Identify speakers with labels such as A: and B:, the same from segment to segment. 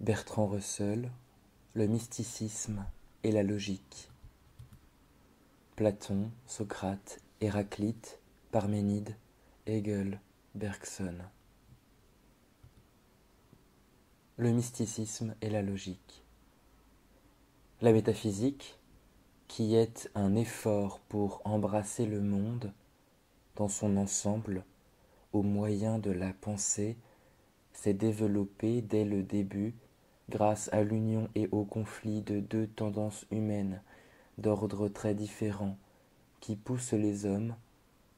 A: Bertrand Russell, le mysticisme et la logique. Platon, Socrate, Héraclite, Parménide, Hegel, Bergson. Le mysticisme et la logique. La métaphysique, qui est un effort pour embrasser le monde dans son ensemble au moyen de la pensée, s'est développée dès le début grâce à l'union et au conflit de deux tendances humaines d'ordre très différent qui poussent les hommes,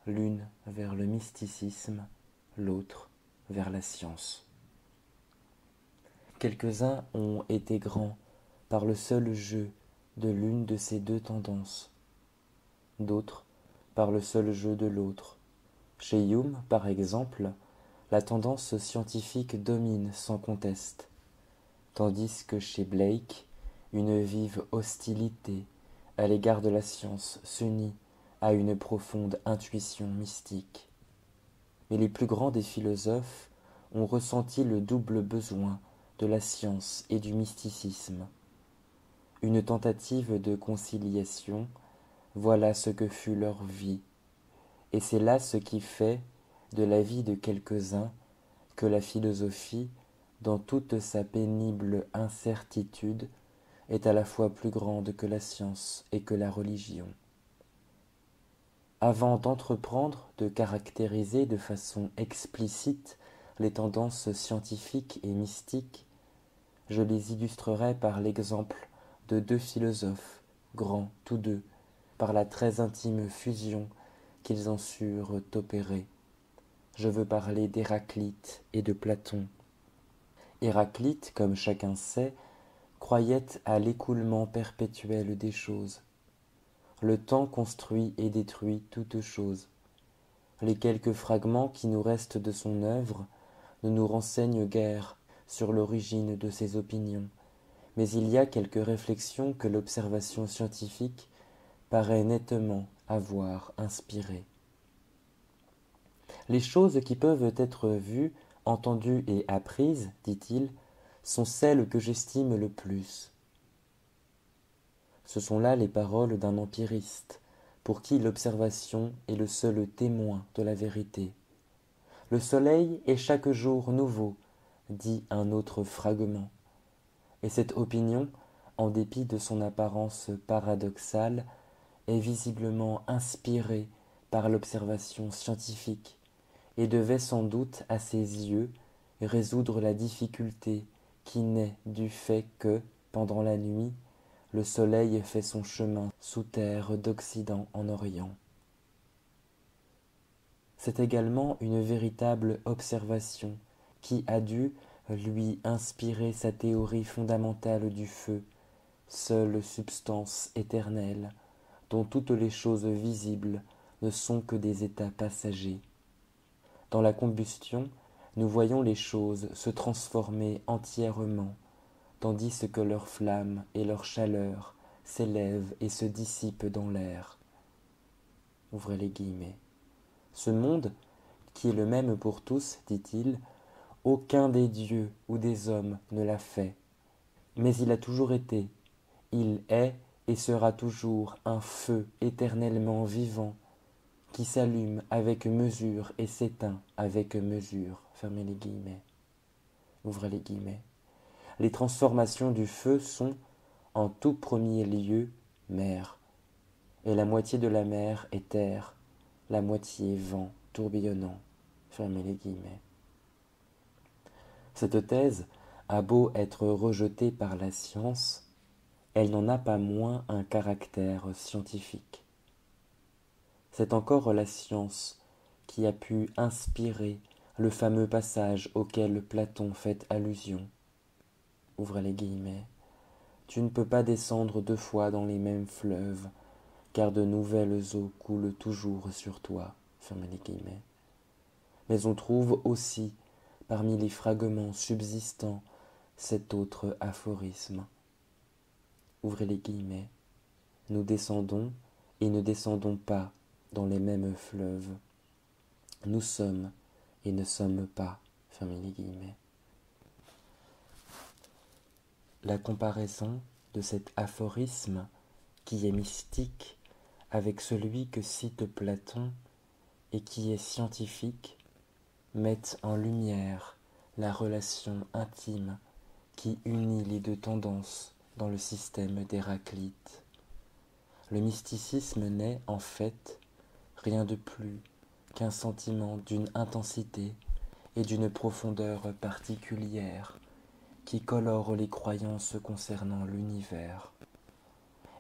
A: l'une vers le mysticisme, l'autre vers la science. Quelques-uns ont été grands par le seul jeu de l'une de ces deux tendances, d'autres par le seul jeu de l'autre. Chez Hume, par exemple, la tendance scientifique domine sans conteste, tandis que chez Blake, une vive hostilité à l'égard de la science s'unit à une profonde intuition mystique. Mais les plus grands des philosophes ont ressenti le double besoin de la science et du mysticisme. Une tentative de conciliation, voilà ce que fut leur vie, et c'est là ce qui fait de la vie de quelques-uns que la philosophie, dans toute sa pénible incertitude, est à la fois plus grande que la science et que la religion. Avant d'entreprendre de caractériser de façon explicite les tendances scientifiques et mystiques, je les illustrerai par l'exemple de deux philosophes, grands tous deux, par la très intime fusion qu'ils en surent opérer. Je veux parler d'Héraclite et de Platon. Héraclite, comme chacun sait, croyait à l'écoulement perpétuel des choses. Le temps construit et détruit toutes choses. Les quelques fragments qui nous restent de son œuvre ne nous renseignent guère sur l'origine de ses opinions, mais il y a quelques réflexions que l'observation scientifique paraît nettement avoir inspirées. Les choses qui peuvent être vues, entendues et apprises, dit-il, sont celles que j'estime le plus. Ce sont là les paroles d'un empiriste, pour qui l'observation est le seul témoin de la vérité. Le soleil est chaque jour nouveau, dit un autre fragment. Et cette opinion, en dépit de son apparence paradoxale, est visiblement inspirée par l'observation scientifique, et devait sans doute à ses yeux résoudre la difficulté qui naît du fait que, pendant la nuit, le soleil fait son chemin sous terre d'Occident en Orient. C'est également une véritable observation qui a dû lui inspirer sa théorie fondamentale du feu, seule substance éternelle, dont toutes les choses visibles ne sont que des états passagers. Dans la combustion, nous voyons les choses se transformer entièrement, tandis que leur flamme et leur chaleur s'élèvent et se dissipent dans l'air. Ouvrez les guillemets. Ce monde, qui est le même pour tous, dit-il, aucun des dieux ou des hommes ne l'a fait. Mais il a toujours été, il est et sera toujours un feu éternellement vivant, qui s'allume avec mesure et s'éteint avec mesure. Fermez les guillemets. Ouvrez les guillemets. Les transformations du feu sont, en tout premier lieu, mer. Et la moitié de la mer est terre, la moitié vent tourbillonnant. Fermez les guillemets. Cette thèse a beau être rejetée par la science, elle n'en a pas moins un caractère scientifique. C'est encore la science qui a pu inspirer le fameux passage auquel Platon fait allusion. Ouvrez les guillemets. Tu ne peux pas descendre deux fois dans les mêmes fleuves, car de nouvelles eaux coulent toujours sur toi. Fermez les guillemets. Mais on trouve aussi, parmi les fragments subsistants, cet autre aphorisme. Ouvrez les guillemets. Nous descendons et ne descendons pas dans les mêmes fleuves. Nous sommes et ne sommes pas. Fermez les guillemets. la comparaison de cet aphorisme qui est mystique avec celui que cite Platon et qui est scientifique met en lumière la relation intime qui unit les deux tendances dans le système d'Héraclite. Le mysticisme n'est, en fait, rien de plus qu'un sentiment d'une intensité et d'une profondeur particulière qui colore les croyances concernant l'univers.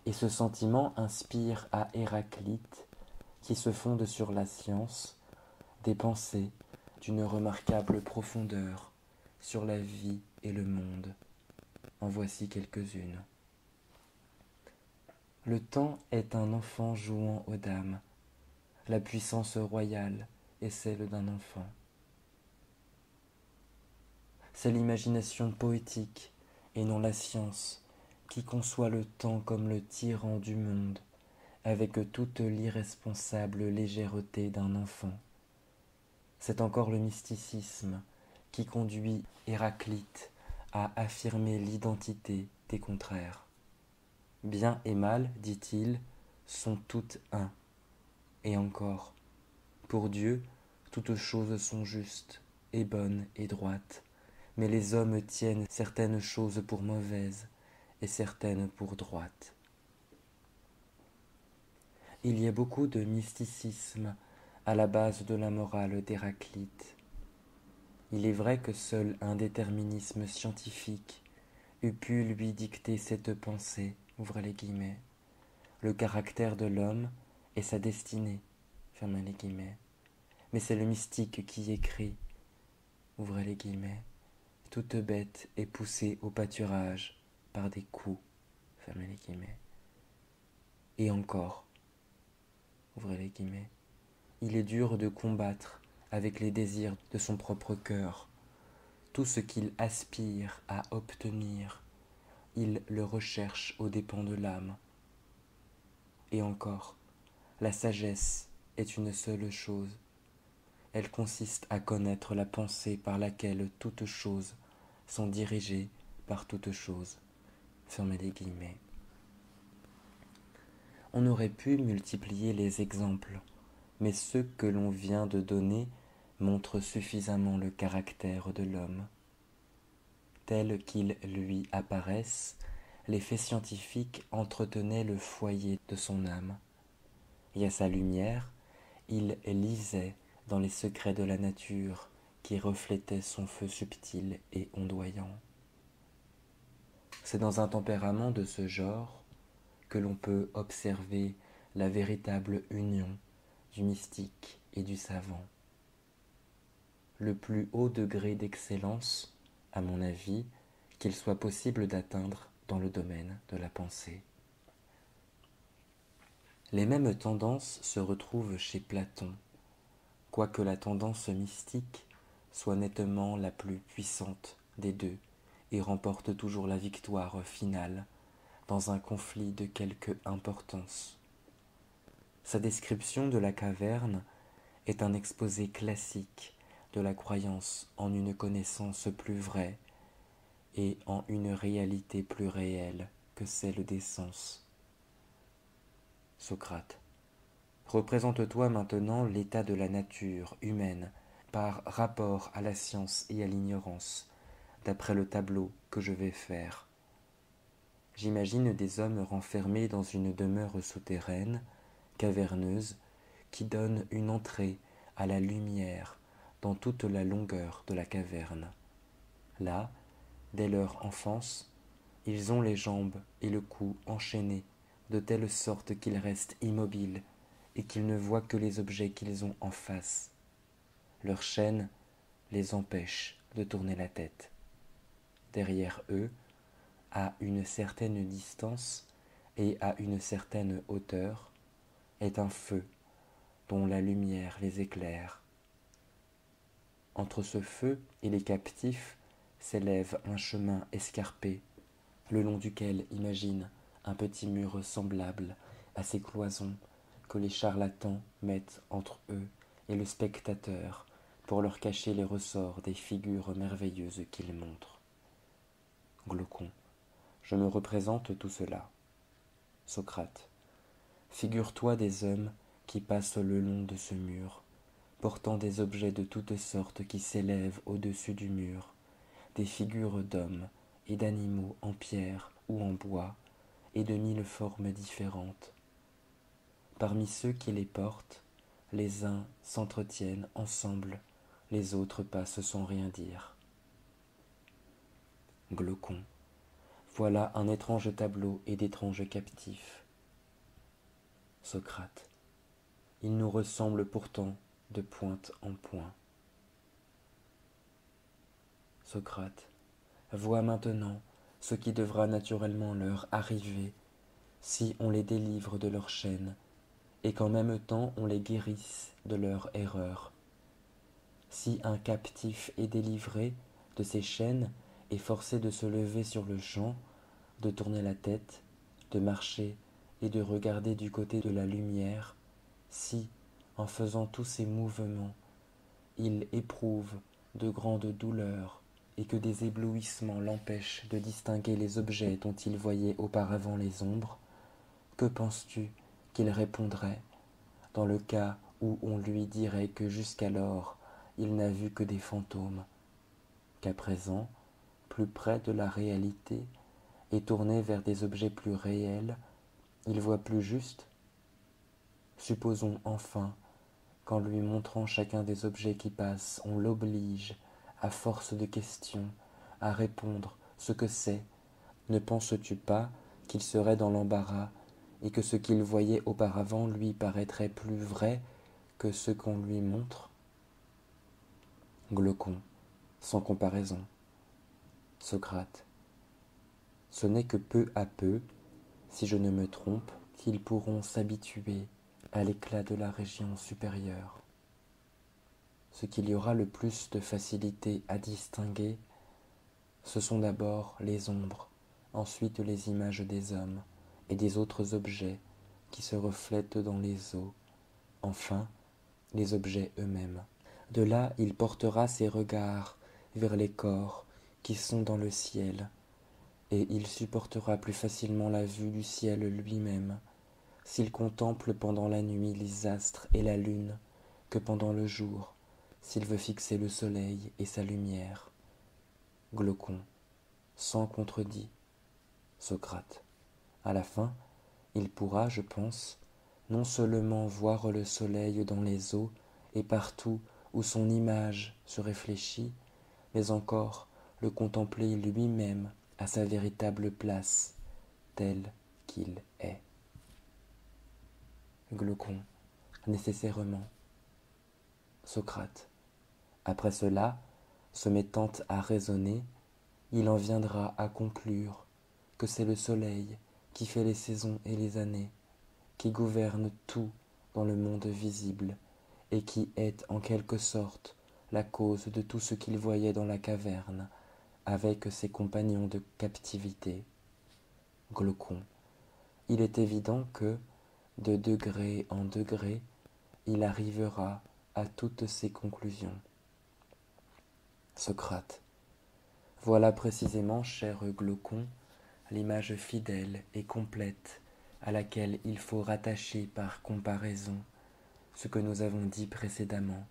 A: Et ce sentiment inspire à Héraclite, qui se fonde sur la science, des pensées d'une remarquable profondeur sur la vie et le monde. En voici quelques-unes. Le temps est un enfant jouant aux dames. La puissance royale est celle d'un enfant. C'est l'imagination poétique et non la science qui conçoit le temps comme le tyran du monde, avec toute l'irresponsable légèreté d'un enfant. C'est encore le mysticisme qui conduit Héraclite à affirmer l'identité des contraires. Bien et mal, dit-il, sont toutes un. Et encore, pour Dieu, toutes choses sont justes, et bonnes et droites, mais les hommes tiennent certaines choses pour mauvaises, et certaines pour droites. Il y a beaucoup de mysticisme à la base de la morale d'Héraclite. Il est vrai que seul un déterminisme scientifique eût pu lui dicter cette pensée, ouvrez les guillemets, le caractère de l'homme et sa destinée, fermez les guillemets. Mais c'est le mystique qui écrit, ouvrez les guillemets, toute bête est poussée au pâturage par des coups, fermez les guillemets. Et encore, ouvrez les guillemets, il est dur de combattre avec les désirs de son propre cœur. Tout ce qu'il aspire à obtenir, il le recherche aux dépens de l'âme. Et encore, la sagesse est une seule chose. Elle consiste à connaître la pensée par laquelle toutes choses sont dirigées par toutes choses. Fermez les guillemets. On aurait pu multiplier les exemples, mais ceux que l'on vient de donner montrent suffisamment le caractère de l'homme. Tels qu'ils lui apparaissent, les faits scientifiques entretenaient le foyer de son âme. Et à sa lumière, il lisait dans les secrets de la nature qui reflétaient son feu subtil et ondoyant. C'est dans un tempérament de ce genre que l'on peut observer la véritable union du mystique et du savant. Le plus haut degré d'excellence, à mon avis, qu'il soit possible d'atteindre dans le domaine de la pensée. Les mêmes tendances se retrouvent chez Platon, quoique la tendance mystique soit nettement la plus puissante des deux et remporte toujours la victoire finale dans un conflit de quelque importance. Sa description de la caverne est un exposé classique de la croyance en une connaissance plus vraie et en une réalité plus réelle que celle des sens. Socrate. Représente-toi maintenant l'état de la nature humaine par rapport à la science et à l'ignorance, d'après le tableau que je vais faire. J'imagine des hommes renfermés dans une demeure souterraine, caverneuse, qui donne une entrée à la lumière dans toute la longueur de la caverne. Là, dès leur enfance, ils ont les jambes et le cou enchaînés de telle sorte qu'ils restent immobiles et qu'ils ne voient que les objets qu'ils ont en face. Leur chaîne les empêche de tourner la tête. Derrière eux, à une certaine distance et à une certaine hauteur, est un feu dont la lumière les éclaire. Entre ce feu et les captifs s'élève un chemin escarpé, le long duquel imagine un petit mur semblable à ces cloisons que les charlatans mettent entre eux et le spectateur pour leur cacher les ressorts des figures merveilleuses qu'ils montrent. Glaucon. Je me représente tout cela. Socrate. Figure-toi des hommes qui passent le long de ce mur, portant des objets de toutes sortes qui s'élèvent au-dessus du mur, des figures d'hommes et d'animaux en pierre ou en bois, et de 1000 formes différentes. Parmi ceux qui les portent, les uns s'entretiennent ensemble, les autres passent sans rien dire. Glaucon. Voilà un étrange tableau et d'étranges captifs. Socrate. Ils nous ressemblent pourtant de pointe en point. Socrate. Vois maintenant ce qui devra naturellement leur arriver si on les délivre de leur chaîne, et qu'en même temps on les guérisse de leur erreur. Si un captif est délivré de ses chaînes et forcé de se lever sur le champ, de tourner la tête, de marcher et de regarder du côté de la lumière, si, en faisant tous ces mouvements, il éprouve de grandes douleurs et que des éblouissements l'empêchent de distinguer les objets dont il voyait auparavant les ombres, que penses-tu qu'il répondrait dans le cas où on lui dirait que jusqu'alors il n'a vu que des fantômes, qu'à présent, plus près de la réalité et tourné vers des objets plus réels, il voit plus juste? Supposons enfin qu'en lui montrant chacun des objets qui passent, on l'oblige, à force de questions, à répondre ce que c'est. Ne penses-tu pas qu'il serait dans l'embarras et que ce qu'il voyait auparavant lui paraîtrait plus vrai que ce qu'on lui montre? Glaucon, sans comparaison. Socrate. Ce n'est que peu à peu, si je ne me trompe, qu'ils pourront s'habituer à l'éclat de la région supérieure. Ce qu'il y aura le plus de facilité à distinguer, ce sont d'abord les ombres, ensuite les images des hommes et des autres objets qui se reflètent dans les eaux, enfin les objets eux-mêmes. De là, il portera ses regards vers les corps qui sont dans le ciel, et il supportera plus facilement la vue du ciel lui-même, s'il contemple pendant la nuit les astres et la lune, que pendant le jour, s'il veut fixer le soleil et sa lumière. Glaucon, sans contredit. Socrate. À la fin, il pourra, je pense, non seulement voir le soleil dans les eaux et partout où son image se réfléchit, mais encore le contempler lui-même à sa véritable place, tel qu'il est. Glaucon, nécessairement. Socrate. Après cela, se mettant à raisonner, il en viendra à conclure que c'est le soleil qui fait les saisons et les années, qui gouverne tout dans le monde visible, et qui est en quelque sorte la cause de tout ce qu'il voyait dans la caverne avec ses compagnons de captivité. Glaucon. Il est évident que, de degré en degré, il arrivera à toutes ces conclusions. Socrate. Voilà précisément, cher Glaucon, l'image fidèle et complète à laquelle il faut rattacher par comparaison ce que nous avons dit précédemment.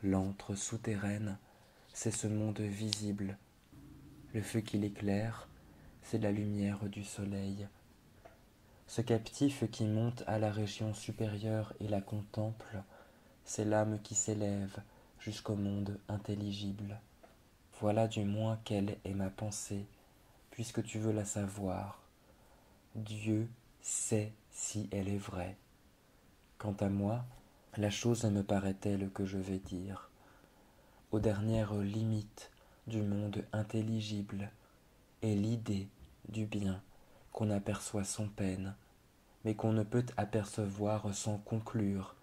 A: L'antre souterraine, c'est ce monde visible. Le feu qui l'éclaire, c'est la lumière du soleil. Ce captif qui monte à la région supérieure et la contemple, c'est l'âme qui s'élève jusqu'au monde intelligible. Voilà du moins quelle est ma pensée, puisque tu veux la savoir. Dieu sait si elle est vraie. Quant à moi, la chose me paraît telle que je vais dire. Aux dernières limites du monde intelligible est l'idée du bien qu'on aperçoit sans peine, mais qu'on ne peut apercevoir sans conclure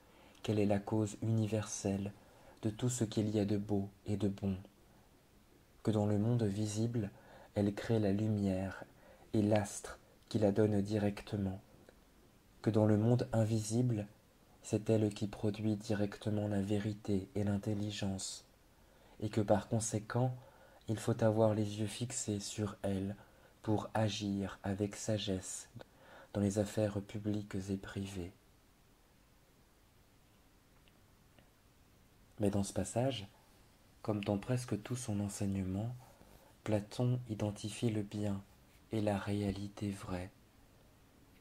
A: qu'elle est la cause universelle de tout ce qu'il y a de beau et de bon, que dans le monde visible, elle crée la lumière et l'astre qui la donne directement, que dans le monde invisible, c'est elle qui produit directement la vérité et l'intelligence, et que par conséquent, il faut avoir les yeux fixés sur elle pour agir avec sagesse dans les affaires publiques et privées. Mais dans ce passage, comme dans presque tout son enseignement, Platon identifie le bien et la réalité vraie.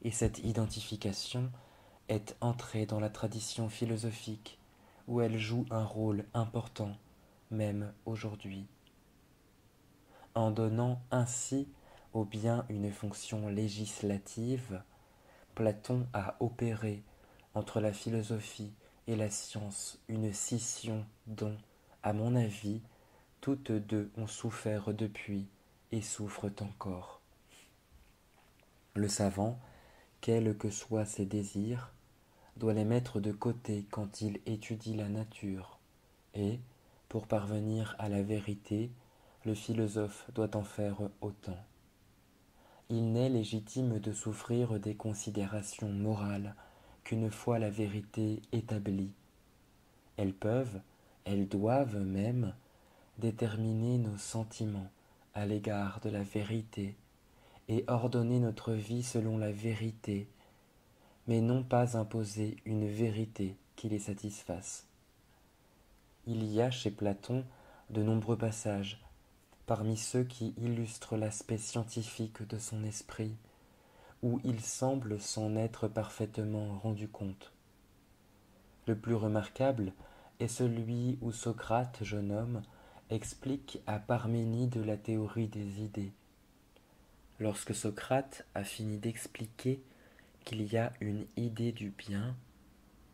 A: Et cette identification est entrée dans la tradition philosophique, où elle joue un rôle important, même aujourd'hui. En donnant ainsi au bien une fonction législative, Platon a opéré entre la philosophie et la science une scission dont, à mon avis, toutes deux ont souffert depuis et souffrent encore. Le savant, quels que soient ses désirs, doit les mettre de côté quand il étudie la nature, et, pour parvenir à la vérité, le philosophe doit en faire autant. Il n'est légitime de souffrir des considérations morales qu'une fois la vérité établie. Elles peuvent, elles doivent même, déterminer nos sentiments à l'égard de la vérité et ordonner notre vie selon la vérité, mais non pas imposer une vérité qui les satisfasse. Il y a chez Platon de nombreux passages, parmi ceux qui illustrent l'aspect scientifique de son esprit, où il semble s'en être parfaitement rendu compte. Le plus remarquable est celui où Socrate, jeune homme, explique à Parménide la théorie des idées. Lorsque Socrate a fini d'expliquer qu'il y a une idée du bien,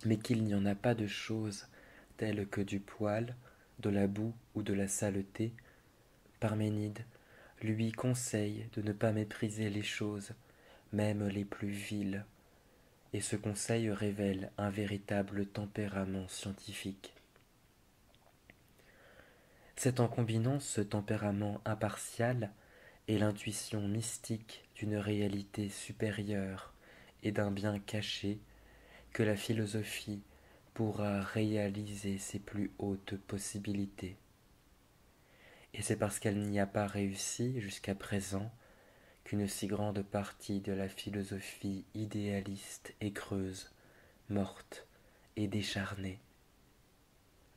A: mais qu'il n'y en a pas de choses telles que du poil, de la boue ou de la saleté, Parménide lui conseille de ne pas mépriser les choses, même les plus viles, et ce conseil révèle un véritable tempérament scientifique. C'est en combinant ce tempérament impartial et l'intuition mystique d'une réalité supérieure et d'un bien caché que la philosophie pourra réaliser ses plus hautes possibilités. Et c'est parce qu'elle n'y a pas réussi jusqu'à présent qu'une si grande partie de la philosophie idéaliste est creuse, morte et décharnée.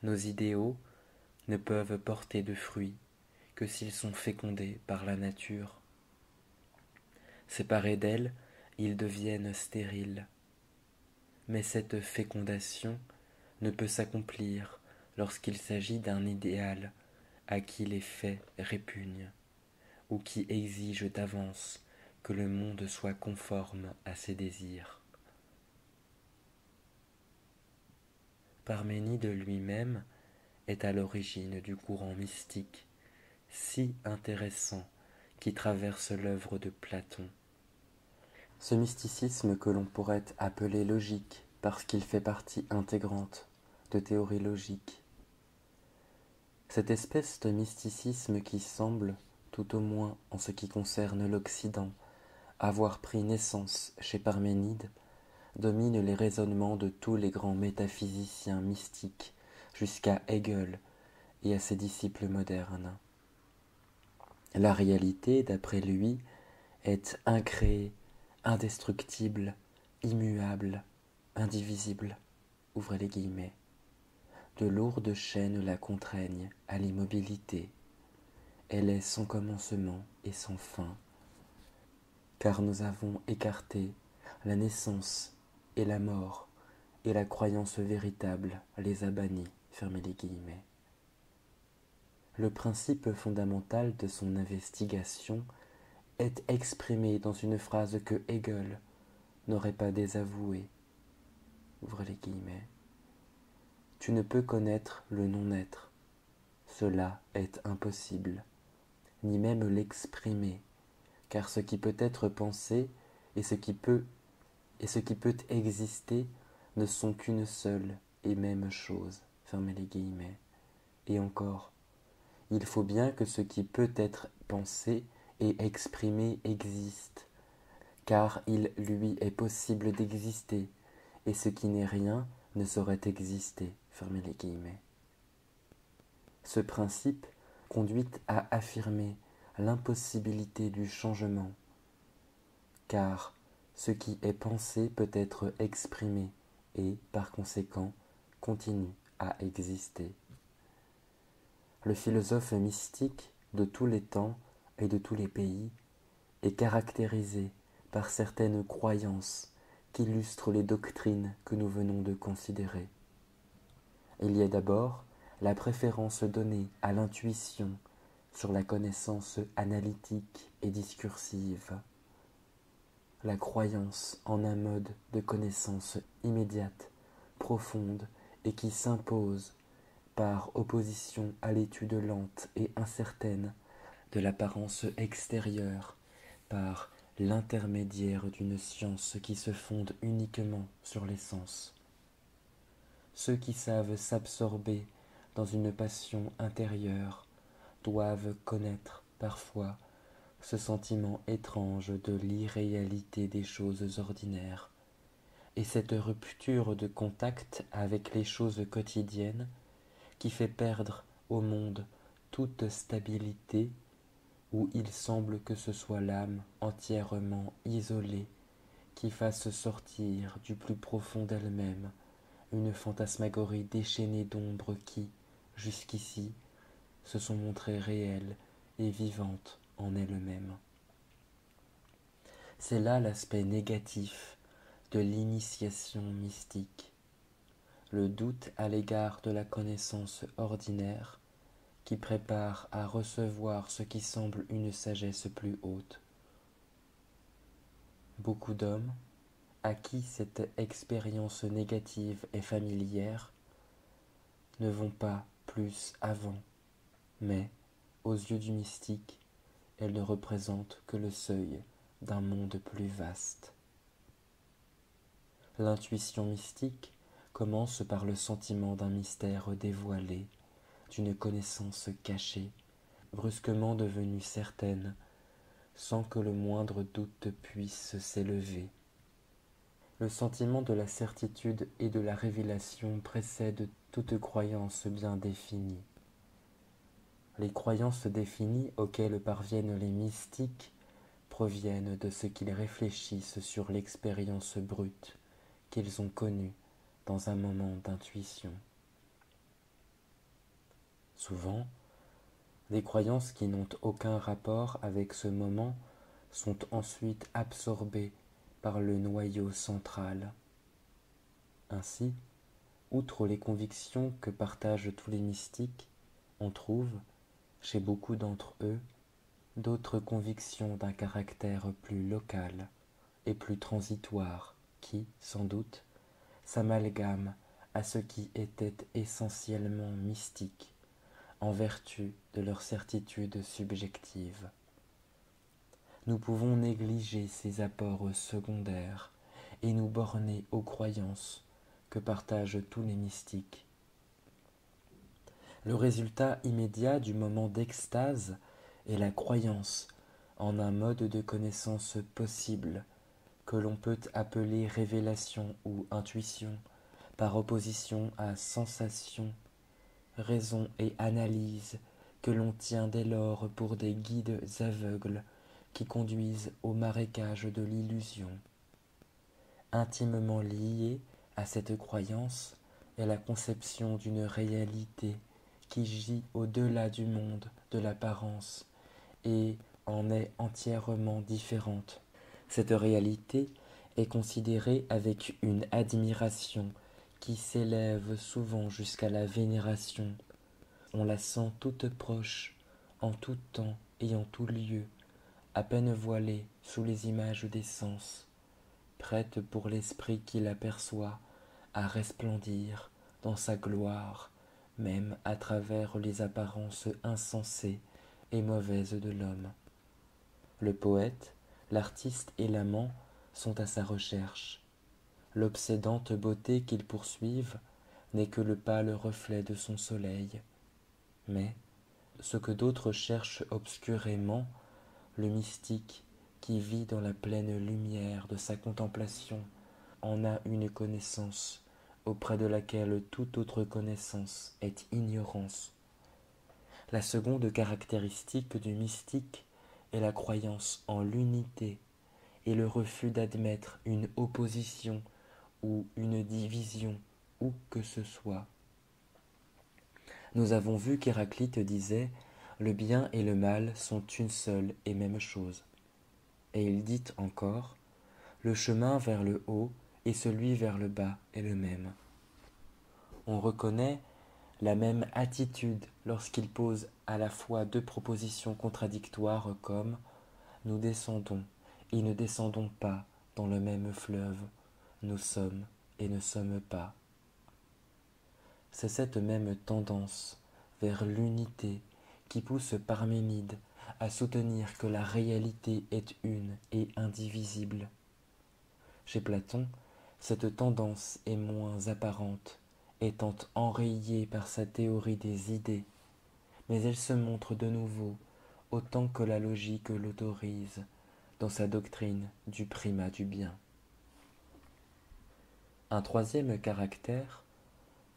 A: Nos idéaux ne peuvent porter de fruits que s'ils sont fécondés par la nature. Séparés d'elle, ils deviennent stériles. Mais cette fécondation ne peut s'accomplir lorsqu'il s'agit d'un idéal à qui les faits répugnent, ou qui exige d'avance que le monde soit conforme à ses désirs. Parménide lui-même est à l'origine du courant mystique, si intéressant qui traverse l'œuvre de Platon. Ce mysticisme que l'on pourrait appeler logique parce qu'il fait partie intégrante de théories logiques. Cette espèce de mysticisme qui semble, tout au moins en ce qui concerne l'Occident, avoir pris naissance chez Parménide, domine les raisonnements de tous les grands métaphysiciens mystiques jusqu'à Hegel et à ses disciples modernes. La réalité, d'après lui, est incréée, indestructible, immuable, indivisible. Ouvrez les guillemets. De lourdes chaînes la contraignent à l'immobilité. Elle est sans commencement et sans fin, car nous avons écarté la naissance et la mort, et la croyance véritable les a bannis. Fermez les guillemets. Le principe fondamental de son investigation est exprimé dans une phrase que Hegel n'aurait pas désavouée. Ouvrez les guillemets. Tu ne peux connaître le non-être. Cela est impossible, ni même l'exprimer, car ce qui peut être pensé et ce qui peut exister ne sont qu'une seule et même chose. Fermez les guillemets. Et encore, il faut bien que ce qui peut être pensé et exprimé existe, car il lui est possible d'exister, et ce qui n'est rien ne saurait exister. Fermez les guillemets. Ce principe conduit à affirmer l'impossibilité du changement, car ce qui est pensé peut être exprimé et, par conséquent, continue à exister. Le philosophe mystique de tous les temps et de tous les pays est caractérisé par certaines croyances qui illustrent les doctrines que nous venons de considérer. Il y a d'abord la préférence donnée à l'intuition sur la connaissance analytique et discursive, la croyance en un mode de connaissance immédiate, profonde et qui s'impose par opposition à l'étude lente et incertaine de l'apparence extérieure, par l'intermédiaire d'une science qui se fonde uniquement sur les sens. Ceux qui savent s'absorber dans une passion intérieure doivent connaître parfois ce sentiment étrange de l'irréalité des choses ordinaires, et cette rupture de contact avec les choses quotidiennes qui fait perdre au monde toute stabilité, où il semble que ce soit l'âme entièrement isolée qui fasse sortir du plus profond d'elle-même une fantasmagorie déchaînée d'ombres qui, jusqu'ici, se sont montrées réelles et vivantes en elles-mêmes. C'est là l'aspect négatif de l'initiation mystique, le doute à l'égard de la connaissance ordinaire qui prépare à recevoir ce qui semble une sagesse plus haute. Beaucoup d'hommes, à qui cette expérience négative est familière, ne vont pas plus avant, mais, aux yeux du mystique, elle ne représente que le seuil d'un monde plus vaste. L'intuition mystique commence par le sentiment d'un mystère dévoilé, d'une connaissance cachée, brusquement devenue certaine, sans que le moindre doute puisse s'élever. Le sentiment de la certitude et de la révélation précède toute croyance bien définie. Les croyances définies auxquelles parviennent les mystiques proviennent de ce qu'ils réfléchissent sur l'expérience brute qu'ils ont connue dans un moment d'intuition. Souvent, des croyances qui n'ont aucun rapport avec ce moment sont ensuite absorbées par le noyau central. Ainsi, outre les convictions que partagent tous les mystiques, on trouve, chez beaucoup d'entre eux, d'autres convictions d'un caractère plus local et plus transitoire qui, sans doute, s'amalgament à ce qui était essentiellement mystique en vertu de leur certitude subjective. Nous pouvons négliger ces apports secondaires et nous borner aux croyances que partagent tous les mystiques. Le résultat immédiat du moment d'extase est la croyance en un mode de connaissance possible que l'on peut appeler révélation ou intuition, par opposition à sensation, raison et analyse que l'on tient dès lors pour des guides aveugles qui conduisent au marécage de l'illusion. Intimement liée à cette croyance est la conception d'une réalité qui gît au-delà du monde de l'apparence et en est entièrement différente. Cette réalité est considérée avec une admiration qui s'élève souvent jusqu'à la vénération. On la sent toute proche, en tout temps et en tout lieu, à peine voilée sous les images des sens, prête pour l'esprit qui l'aperçoit à resplendir dans sa gloire, même à travers les apparences insensées et mauvaises de l'homme. Le poète, l'artiste et l'amant sont à sa recherche. L'obsédante beauté qu'ils poursuivent n'est que le pâle reflet de son soleil. Mais, ce que d'autres cherchent obscurément, le mystique, qui vit dans la pleine lumière de sa contemplation, en a une connaissance auprès de laquelle toute autre connaissance est ignorance. La seconde caractéristique du mystique est la croyance en l'unité et le refus d'admettre une opposition ou une division où que ce soit. Nous avons vu qu'Héraclite disait « Le bien et le mal sont une seule et même chose ». Et il dit encore « Le chemin vers le haut et celui vers le bas est le même ». On reconnaît la même attitude lorsqu'il pose à la fois deux propositions contradictoires comme « Nous descendons et ne descendons pas dans le même fleuve, nous sommes et ne sommes pas ». C'est cette même tendance vers l'unité qui pousse Parménide à soutenir que la réalité est une et indivisible. Chez Platon, cette tendance est moins apparente, étant enrayée par sa théorie des idées, mais elle se montre de nouveau, autant que la logique l'autorise, dans sa doctrine du primat du bien. Un troisième caractère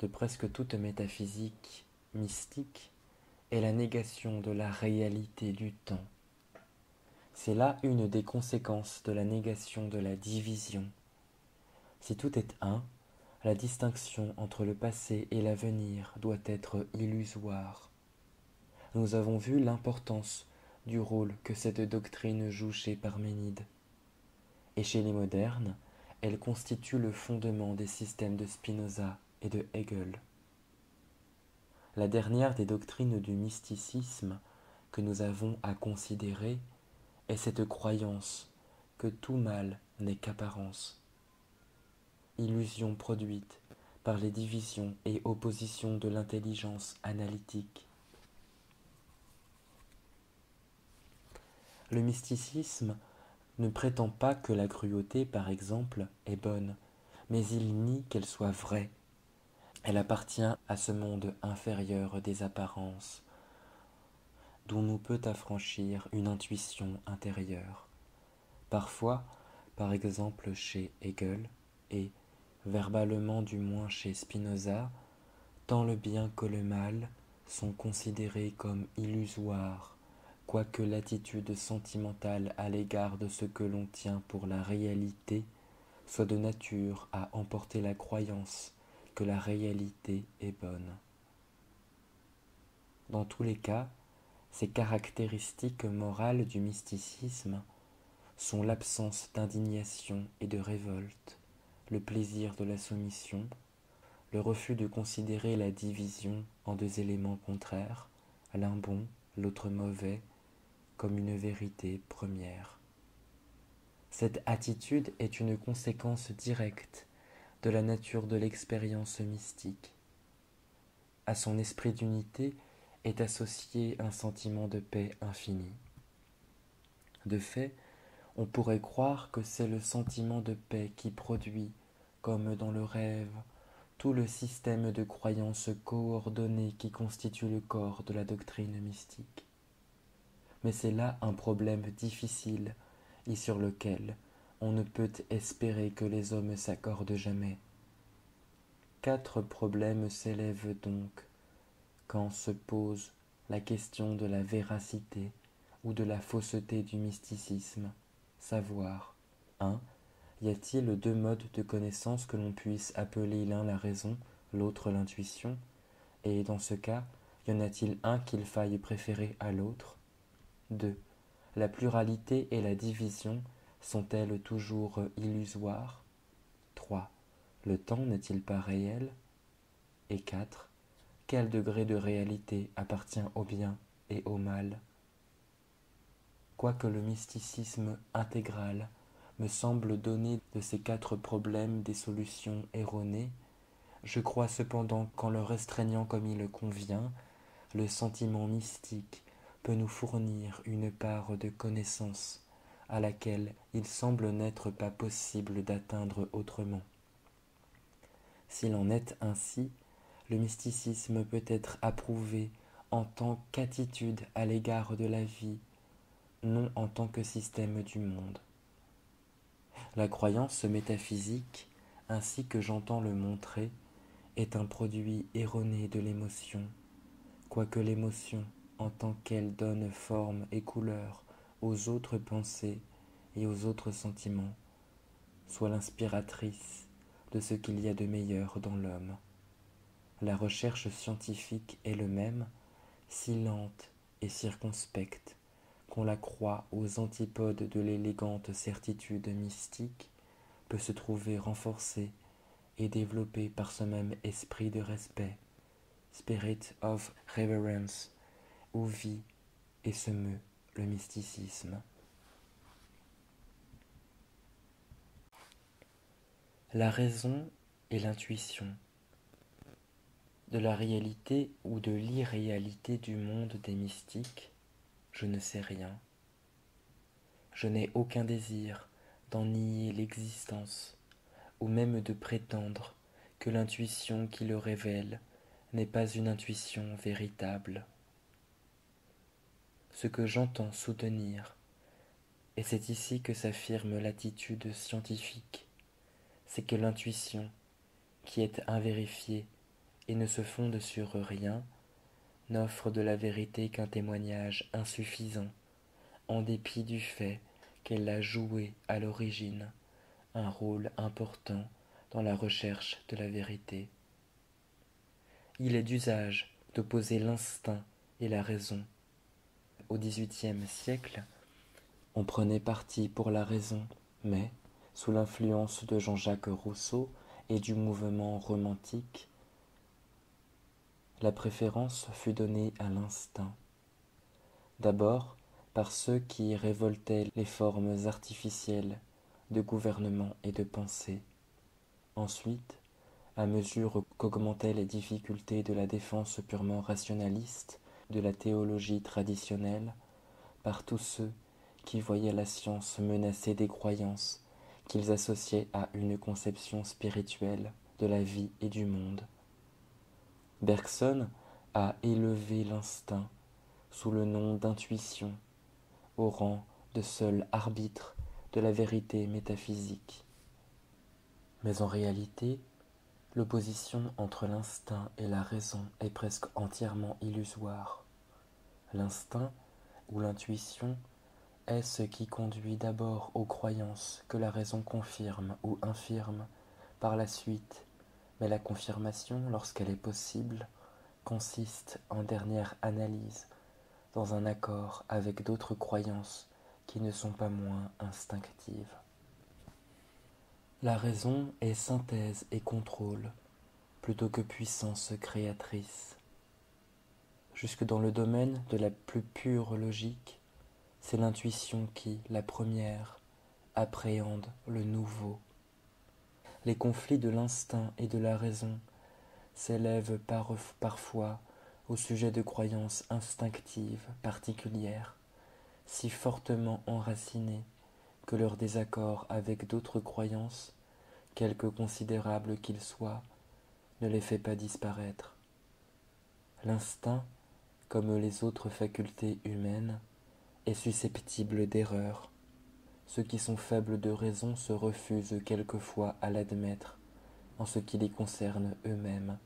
A: de presque toute métaphysique mystique est la négation de la réalité du temps. C'est là une des conséquences de la négation de la division. Si tout est un, la distinction entre le passé et l'avenir doit être illusoire. Nous avons vu l'importance du rôle que cette doctrine joue chez Parménide. Et chez les modernes, elle constitue le fondement des systèmes de Spinoza et de Hegel. La dernière des doctrines du mysticisme que nous avons à considérer est cette croyance que tout mal n'est qu'apparence, illusion produite par les divisions et oppositions de l'intelligence analytique. Le mysticisme ne prétend pas que la cruauté, par exemple, est bonne, mais il nie qu'elle soit vraie. Elle appartient à ce monde inférieur des apparences, d'où nous peut affranchir une intuition intérieure. Parfois, par exemple chez Hegel, et verbalement du moins chez Spinoza, tant le bien que le mal sont considérés comme illusoires, quoique l'attitude sentimentale à l'égard de ce que l'on tient pour la réalité soit de nature à emporter la croyance que la réalité est bonne. Dans tous les cas, ces caractéristiques morales du mysticisme sont l'absence d'indignation et de révolte, le plaisir de la soumission, le refus de considérer la division en deux éléments contraires, l'un bon, l'autre mauvais, comme une vérité première. Cette attitude est une conséquence directe de la nature de l'expérience mystique. À son esprit d'unité est associé un sentiment de paix infinie. De fait, on pourrait croire que c'est le sentiment de paix qui produit, comme dans le rêve, tout le système de croyances coordonnées qui constitue le corps de la doctrine mystique. Mais c'est là un problème difficile et sur lequel on ne peut espérer que les hommes s'accordent jamais. 4 problèmes s'élèvent donc quand se pose la question de la véracité ou de la fausseté du mysticisme, savoir 1. Y a-t-il 2 modes de connaissance que l'on puisse appeler l'un la raison, l'autre l'intuition? Et dans ce cas, y en a-t-il un qu'il faille préférer à l'autre? 2. La pluralité et la division sont-elles toujours illusoires? 3. Le temps n'est-il pas réel? Et 4. Quel degré de réalité appartient au bien et au mal? Quoique le mysticisme intégral me semble donner de ces 4 problèmes des solutions erronées, je crois cependant qu'en le restreignant comme il convient, le sentiment mystique peut nous fournir une part de connaissance à laquelle il semble n'être pas possible d'atteindre autrement. S'il en est ainsi, le mysticisme peut être approuvé en tant qu'attitude à l'égard de la vie, non en tant que système du monde. La croyance métaphysique, ainsi que j'entends le montrer, est un produit erroné de l'émotion, quoique l'émotion, en tant qu'elle donne forme et couleur aux autres pensées et aux autres sentiments, soit l'inspiratrice de ce qu'il y a de meilleur dans l'homme. La recherche scientifique est le même, si lente et circonspecte, qu'on la croit aux antipodes de l'élégante certitude mystique, peut se trouver renforcée et développée par ce même esprit de respect, spirit of reverence, où vit et se meut le mysticisme. La raison et l'intuition. De la réalité ou de l'irréalité du monde des mystiques, je ne sais rien. Je n'ai aucun désir d'en nier l'existence, ou même de prétendre que l'intuition qui le révèle n'est pas une intuition véritable. Ce que j'entends soutenir, et c'est ici que s'affirme l'attitude scientifique, c'est que l'intuition, qui est invérifiée et ne se fonde sur rien, n'offre de la vérité qu'un témoignage insuffisant, en dépit du fait qu'elle a joué à l'origine un rôle important dans la recherche de la vérité. Il est d'usage d'opposer l'instinct et la raison. Au XVIIIe siècle, on prenait parti pour la raison, mais, sous l'influence de Jean-Jacques Rousseau et du mouvement romantique, la préférence fut donnée à l'instinct. D'abord, par ceux qui révoltaient les formes artificielles de gouvernement et de pensée. Ensuite, à mesure qu'augmentaient les difficultés de la défense purement rationaliste de la théologie traditionnelle, par tous ceux qui voyaient la science menacer des croyances qu'ils associaient à une conception spirituelle de la vie et du monde. Bergson a élevé l'instinct sous le nom d'intuition au rang de seul arbitre de la vérité métaphysique. Mais en réalité, l'opposition entre l'instinct et la raison est presque entièrement illusoire. L'instinct ou l'intuition est ce qui conduit d'abord aux croyances que la raison confirme ou infirme par la suite, mais la confirmation, lorsqu'elle est possible, consiste en dernière analyse dans un accord avec d'autres croyances qui ne sont pas moins instinctives. La raison est synthèse et contrôle, plutôt que puissance créatrice. Jusque dans le domaine de la plus pure logique, c'est l'intuition qui, la première, appréhende le nouveau. Les conflits de l'instinct et de la raison s'élèvent parfois au sujet de croyances instinctives particulières, si fortement enracinées que leur désaccord avec d'autres croyances, quelque considérables qu'ils soient, ne les fait pas disparaître. L'instinct, comme les autres facultés humaines, est susceptible d'erreur. Ceux qui sont faibles de raison se refusent quelquefois à l'admettre en ce qui les concerne eux-mêmes,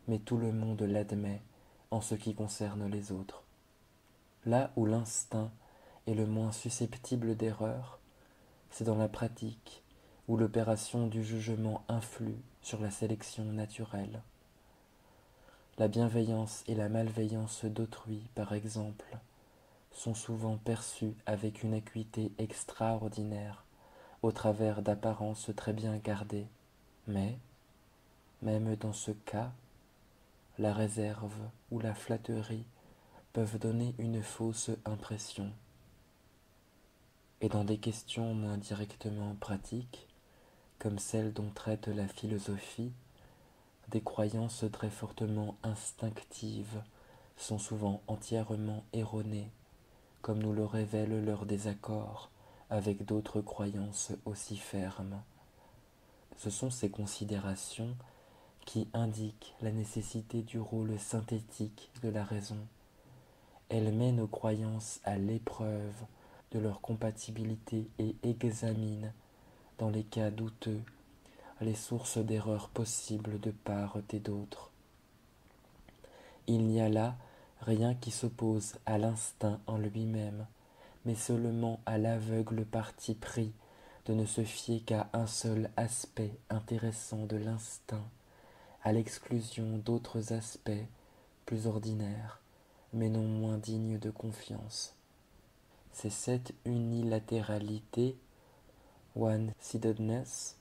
A: mais tout le monde l'admet en ce qui concerne les autres. Là où l'instinct est le moins susceptible d'erreur, c'est dans la pratique, où l'opération du jugement influe sur la sélection naturelle. La bienveillance et la malveillance d'autrui, par exemple, sont souvent perçues avec une acuité extraordinaire, au travers d'apparences très bien gardées, mais, même dans ce cas, la réserve ou la flatterie peuvent donner une fausse impression. Et dans des questions moins directement pratiques, comme celles dont traite la philosophie, des croyances très fortement instinctives sont souvent entièrement erronées, comme nous le révèle leur désaccord avec d'autres croyances aussi fermes. Ce sont ces considérations qui indiquent la nécessité du rôle synthétique de la raison. Elle met nos croyances à l'épreuve de leur compatibilité et examine, dans les cas douteux, les sources d'erreurs possibles de part et d'autre. Il n'y a là rien qui s'oppose à l'instinct en lui-même, mais seulement à l'aveugle parti pris de ne se fier qu'à un seul aspect intéressant de l'instinct, à l'exclusion d'autres aspects plus ordinaires, mais non moins dignes de confiance. C'est cette unilatéralité, one-sidedness,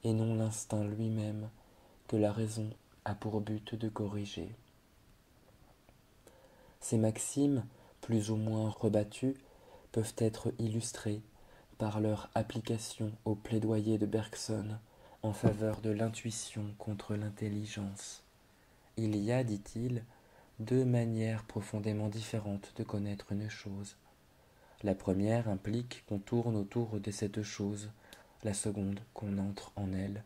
A: et non l'instinct lui-même, que la raison a pour but de corriger. Ces maximes, plus ou moins rebattues, peuvent être illustrées par leur application au plaidoyer de Bergson en faveur de l'intuition contre l'intelligence. Il y a, dit-il, deux manières profondément différentes de connaître une chose. La première implique qu'on tourne autour de cette chose, la seconde qu'on entre en elle.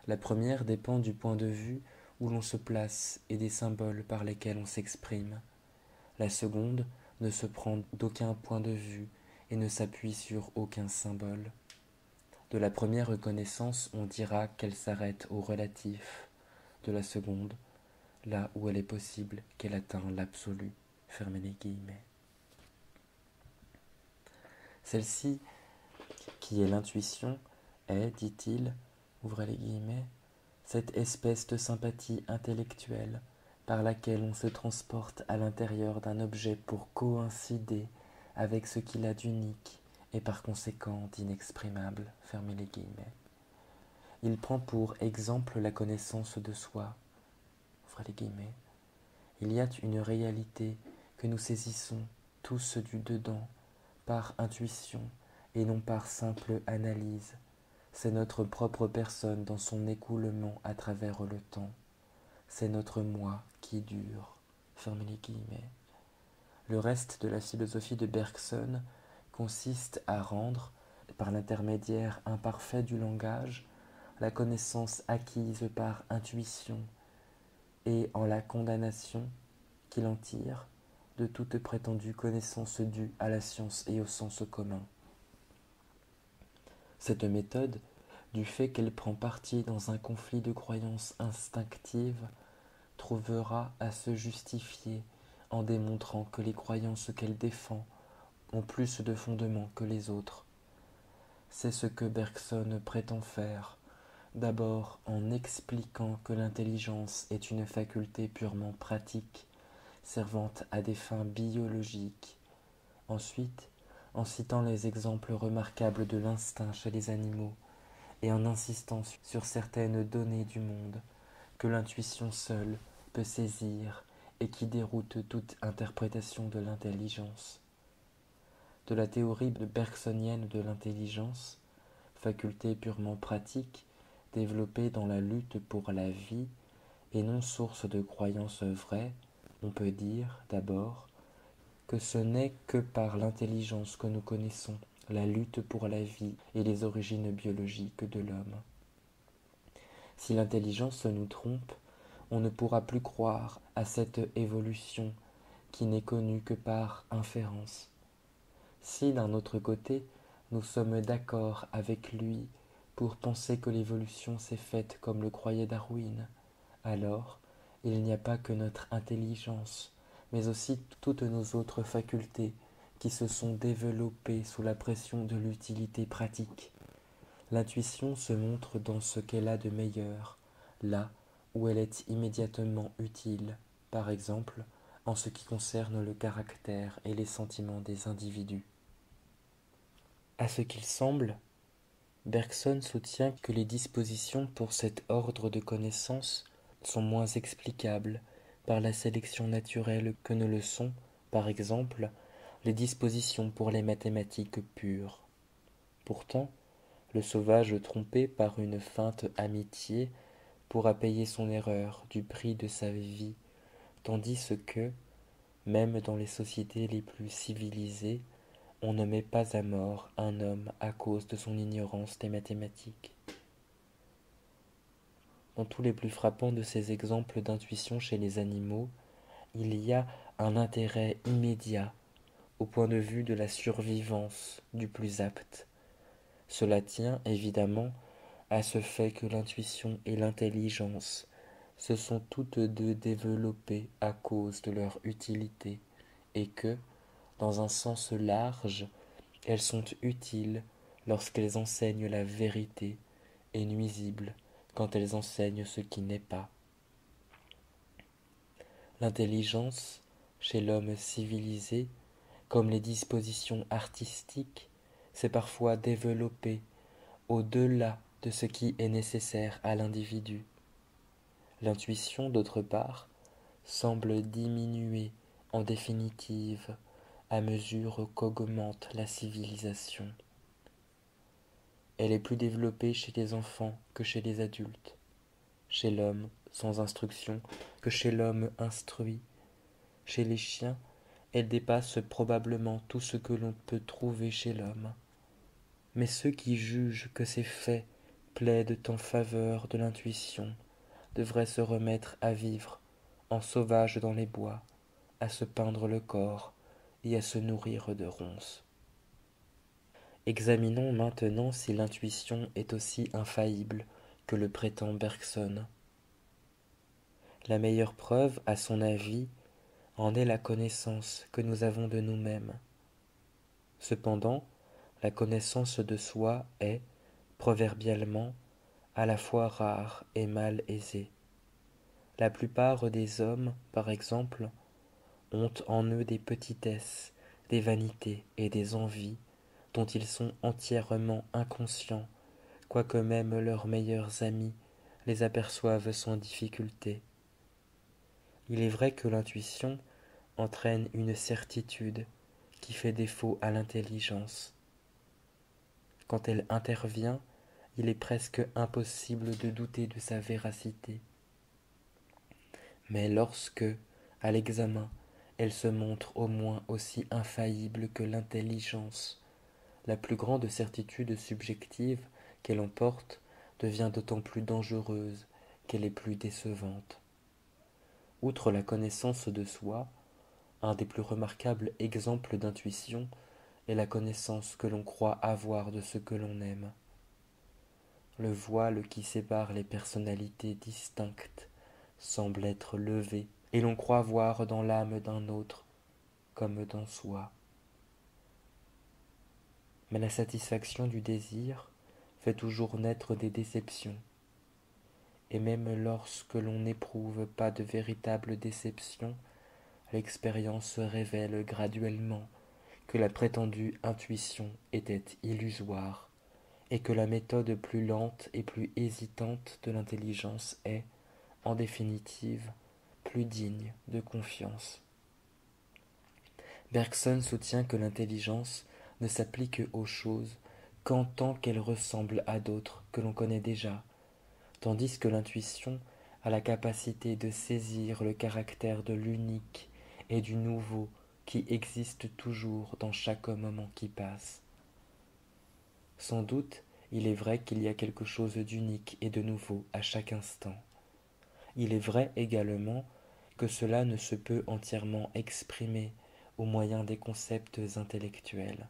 A: La première dépend du point de vue où l'on se place et des symboles par lesquels on s'exprime. La seconde ne se prend d'aucun point de vue et ne s'appuie sur aucun symbole. De la première reconnaissance, on dira qu'elle s'arrête au relatif. De la seconde, là où elle est possible qu'elle atteint l'absolu. Fermez les guillemets. Celle-ci, qui est l'intuition, est, dit-il, ouvrez les guillemets, cette espèce de sympathie intellectuelle par laquelle on se transporte à l'intérieur d'un objet pour coïncider avec ce qu'il a d'unique et par conséquent d'inexprimable. Fermez les guillemets. Il prend pour exemple la connaissance de soi. Ouvrez les guillemets. Il y a une réalité que nous saisissons tous du dedans par intuition et non par simple analyse. C'est notre propre personne dans son écoulement à travers le temps. C'est notre moi qui dure. Fermez les guillemets. Le reste de la philosophie de Bergson consiste à rendre, par l'intermédiaire imparfait du langage, la connaissance acquise par intuition et en la condamnation qu'il en tire de toute prétendue connaissance due à la science et au sens commun. Cette méthode, du fait qu'elle prend parti dans un conflit de croyances instinctives, trouvera à se justifier en démontrant que les croyances qu'elle défend ont plus de fondement que les autres. C'est ce que Bergson prétend faire, d'abord en expliquant que l'intelligence est une faculté purement pratique, servant à des fins biologiques, ensuite en citant les exemples remarquables de l'instinct chez les animaux, et en insistant sur certaines données du monde que l'intuition seule peut saisir et qui déroutent toute interprétation de l'intelligence. De la théorie bergsonienne de l'intelligence, faculté purement pratique, développée dans la lutte pour la vie et non source de croyances vraies, on peut dire, d'abord, que ce n'est que par l'intelligence que nous connaissons la lutte pour la vie et les origines biologiques de l'homme. Si l'intelligence nous trompe, on ne pourra plus croire à cette évolution qui n'est connue que par inférence. Si, d'un autre côté, nous sommes d'accord avec lui pour penser que l'évolution s'est faite comme le croyait Darwin, alors il n'y a pas que notre intelligence, mais aussi toutes nos autres facultés qui se sont développées sous la pression de l'utilité pratique. L'intuition se montre dans ce qu'elle a de meilleur, là où elle est immédiatement utile, par exemple en ce qui concerne le caractère et les sentiments des individus. À ce qu'il semble, Bergson soutient que les dispositions pour cet ordre de connaissances sont moins explicables par la sélection naturelle que ne le sont, par exemple, les dispositions pour les mathématiques pures. Pourtant, le sauvage trompé par une feinte amitié pourra payer son erreur du prix de sa vie, tandis que, même dans les sociétés les plus civilisées, on ne met pas à mort un homme à cause de son ignorance des mathématiques. Dans tous les plus frappants de ces exemples d'intuition chez les animaux, il y a un intérêt immédiat au point de vue de la survivance du plus apte. Cela tient évidemment à ce fait que l'intuition et l'intelligence se sont toutes deux développées à cause de leur utilité et que, dans un sens large, elles sont utiles lorsqu'elles enseignent la vérité et nuisibles quand elles enseignent ce qui n'est pas. L'intelligence, chez l'homme civilisé, comme les dispositions artistiques, s'est parfois développée au-delà de ce qui est nécessaire à l'individu. L'intuition, d'autre part, semble diminuer en définitive à mesure qu'augmente la civilisation. Elle est plus développée chez les enfants que chez les adultes, chez l'homme sans instruction que chez l'homme instruit. Chez les chiens, elle dépasse probablement tout ce que l'on peut trouver chez l'homme. Mais ceux qui jugent que ces faits plaident en faveur de l'intuition devraient se remettre à vivre en sauvages dans les bois, à se peindre le corps et à se nourrir de ronces. Examinons maintenant si l'intuition est aussi infaillible que le prétend Bergson. La meilleure preuve, à son avis, en est la connaissance que nous avons de nous-mêmes. Cependant, la connaissance de soi est, proverbialement, à la fois rare et mal aisée. La plupart des hommes, par exemple, ont en eux des petitesses, des vanités et des envies dont ils sont entièrement inconscients, quoique même leurs meilleurs amis les aperçoivent sans difficulté. Il est vrai que l'intuition entraîne une certitude qui fait défaut à l'intelligence. Quand elle intervient, il est presque impossible de douter de sa véracité. Mais lorsque, à l'examen, elle se montre au moins aussi infaillible que l'intelligence, la plus grande certitude subjective qu'elle emporte devient d'autant plus dangereuse qu'elle est plus décevante. Outre la connaissance de soi, un des plus remarquables exemples d'intuition est la connaissance que l'on croit avoir de ce que l'on aime. Le voile qui sépare les personnalités distinctes semble être levé, et l'on croit voir dans l'âme d'un autre comme dans soi. Mais la satisfaction du désir fait toujours naître des déceptions, et même lorsque l'on n'éprouve pas de véritable déception, l'expérience révèle graduellement que la prétendue intuition était illusoire, et que la méthode plus lente et plus hésitante de l'intelligence est, en définitive, plus digne de confiance. Bergson soutient que l'intelligence ne s'applique aux choses qu'en tant qu'elles ressemblent à d'autres que l'on connaît déjà, tandis que l'intuition a la capacité de saisir le caractère de l'unique et du nouveau qui existe toujours dans chaque moment qui passe. Sans doute, il est vrai qu'il y a quelque chose d'unique et de nouveau à chaque instant. Il est vrai également que cela ne se peut entièrement exprimer au moyen des concepts intellectuels.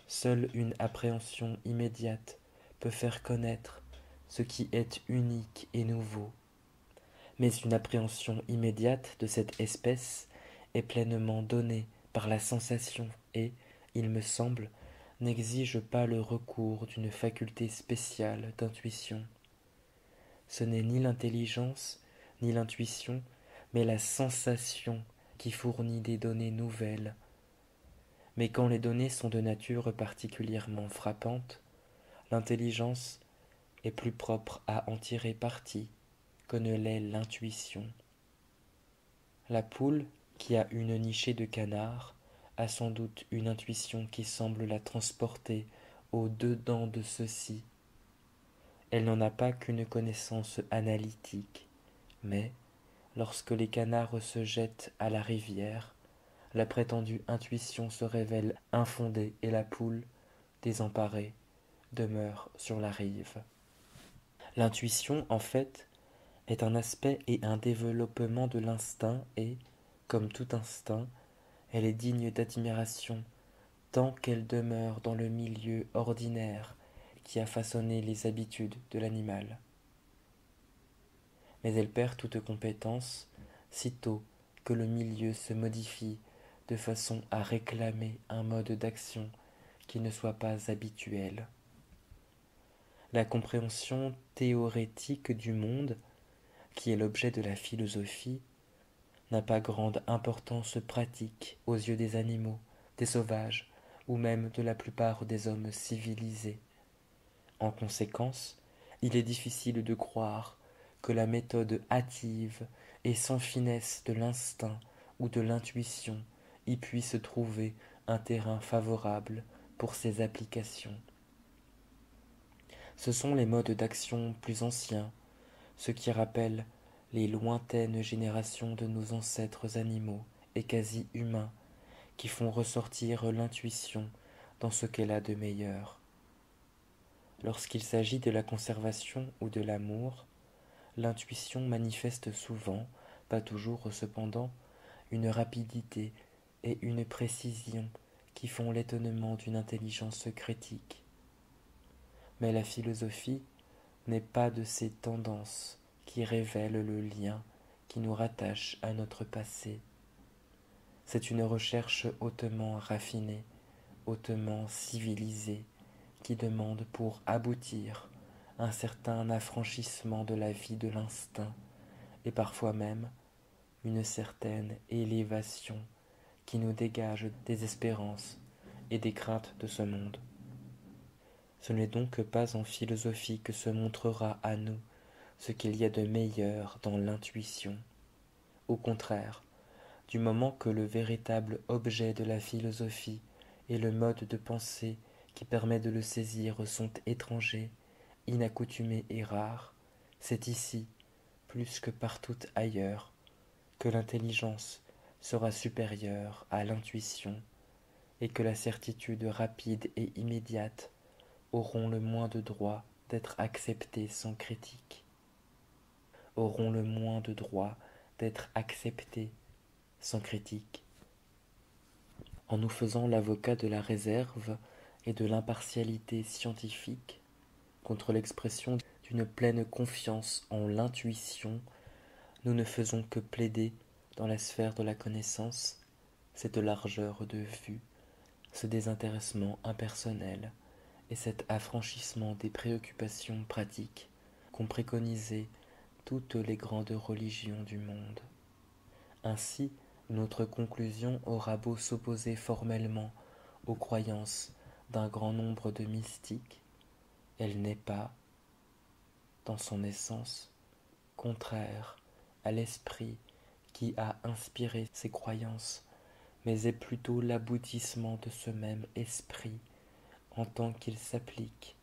A: Seule une appréhension immédiate peut faire connaître ce qui est unique et nouveau. Mais une appréhension immédiate de cette espèce est pleinement donnée par la sensation et, il me semble, n'exige pas le recours d'une faculté spéciale d'intuition. Ce n'est ni l'intelligence, ni l'intuition, mais la sensation qui fournit des données nouvelles. Mais quand les données sont de nature particulièrement frappante, l'intelligence est plus propre à en tirer parti que ne l'est l'intuition. La poule, qui a une nichée de canard, a sans doute une intuition qui semble la transporter au-dedans de ceux-ci. Elle n'en a pas qu'une connaissance analytique, mais, lorsque les canards se jettent à la rivière, la prétendue intuition se révèle infondée et la poule, désemparée, demeure sur la rive. L'intuition, en fait, est un aspect et un développement de l'instinct et, comme tout instinct, elle est digne d'admiration tant qu'elle demeure dans le milieu ordinaire qui a façonné les habitudes de l'animal. Mais elle perd toute compétence sitôt que le milieu se modifie de façon à réclamer un mode d'action qui ne soit pas habituel. La compréhension théorétique du monde, qui est l'objet de la philosophie, n'a pas grande importance pratique aux yeux des animaux, des sauvages, ou même de la plupart des hommes civilisés. En conséquence, il est difficile de croire que la méthode hâtive et sans finesse de l'instinct ou de l'intuition y puisse trouver un terrain favorable pour ses applications. Ce sont les modes d'action plus anciens, ceux qui rappellent les lointaines générations de nos ancêtres animaux et quasi humains, qui font ressortir l'intuition dans ce qu'elle a de meilleur. Lorsqu'il s'agit de la conservation ou de l'amour, l'intuition manifeste souvent, pas toujours cependant, une rapidité et une précision qui font l'étonnement d'une intelligence critique. Mais la philosophie n'est pas de ces tendances qui révèlent le lien qui nous rattache à notre passé. C'est une recherche hautement raffinée, hautement civilisée, qui demande pour aboutir un certain affranchissement de la vie de l'instinct et parfois même une certaine élévation qui nous dégage des espérances et des craintes de ce monde. Ce n'est donc pas en philosophie que se montrera à nous ce qu'il y a de meilleur dans l'intuition. Au contraire, du moment que le véritable objet de la philosophie et le mode de pensée qui permet de le saisir sont étrangers, inaccoutumés et rares, c'est ici, plus que partout ailleurs, que l'intelligence sera supérieure à l'intuition et que la certitude rapide et immédiate auront le moins de droit d'être acceptées sans critique, auront le moins de droit d'être acceptées sans critique. En nous faisant l'avocat de la réserve et de l'impartialité scientifique, contre l'expression d'une pleine confiance en l'intuition, nous ne faisons que plaider dans la sphère de la connaissance cette largeur de vue, ce désintéressement impersonnel et cet affranchissement des préoccupations pratiques qu'ont préconisé toutes les grandes religions du monde. Ainsi, notre conclusion aura beau s'opposer formellement aux croyances d'un grand nombre de mystiques, elle n'est pas, dans son essence, contraire à l'esprit qui a inspiré ces croyances, mais est plutôt l'aboutissement de ce même esprit en tant qu'il s'applique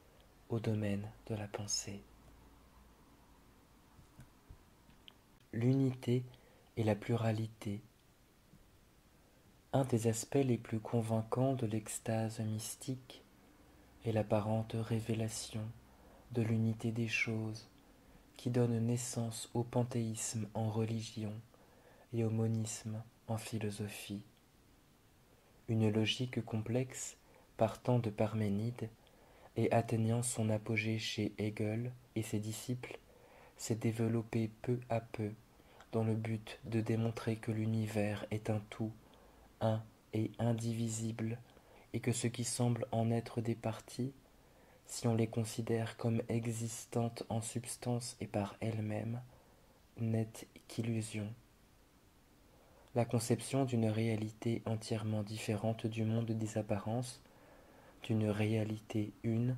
A: au domaine de la pensée. L'unité et la pluralité. Un des aspects les plus convaincants de l'extase mystique est l'apparente révélation de l'unité des choses qui donne naissance au panthéisme en religion et au monisme en philosophie. Une logique complexe partant de Parménide et atteignant son apogée chez Hegel et ses disciples s'est développée peu à peu dans le but de démontrer que l'univers est un tout, un et indivisible, et que ce qui semble en être des parties, si on les considère comme existantes en substance et par elles-mêmes, n'est qu'illusion. La conception d'une réalité entièrement différente du monde des apparences, d'une réalité une,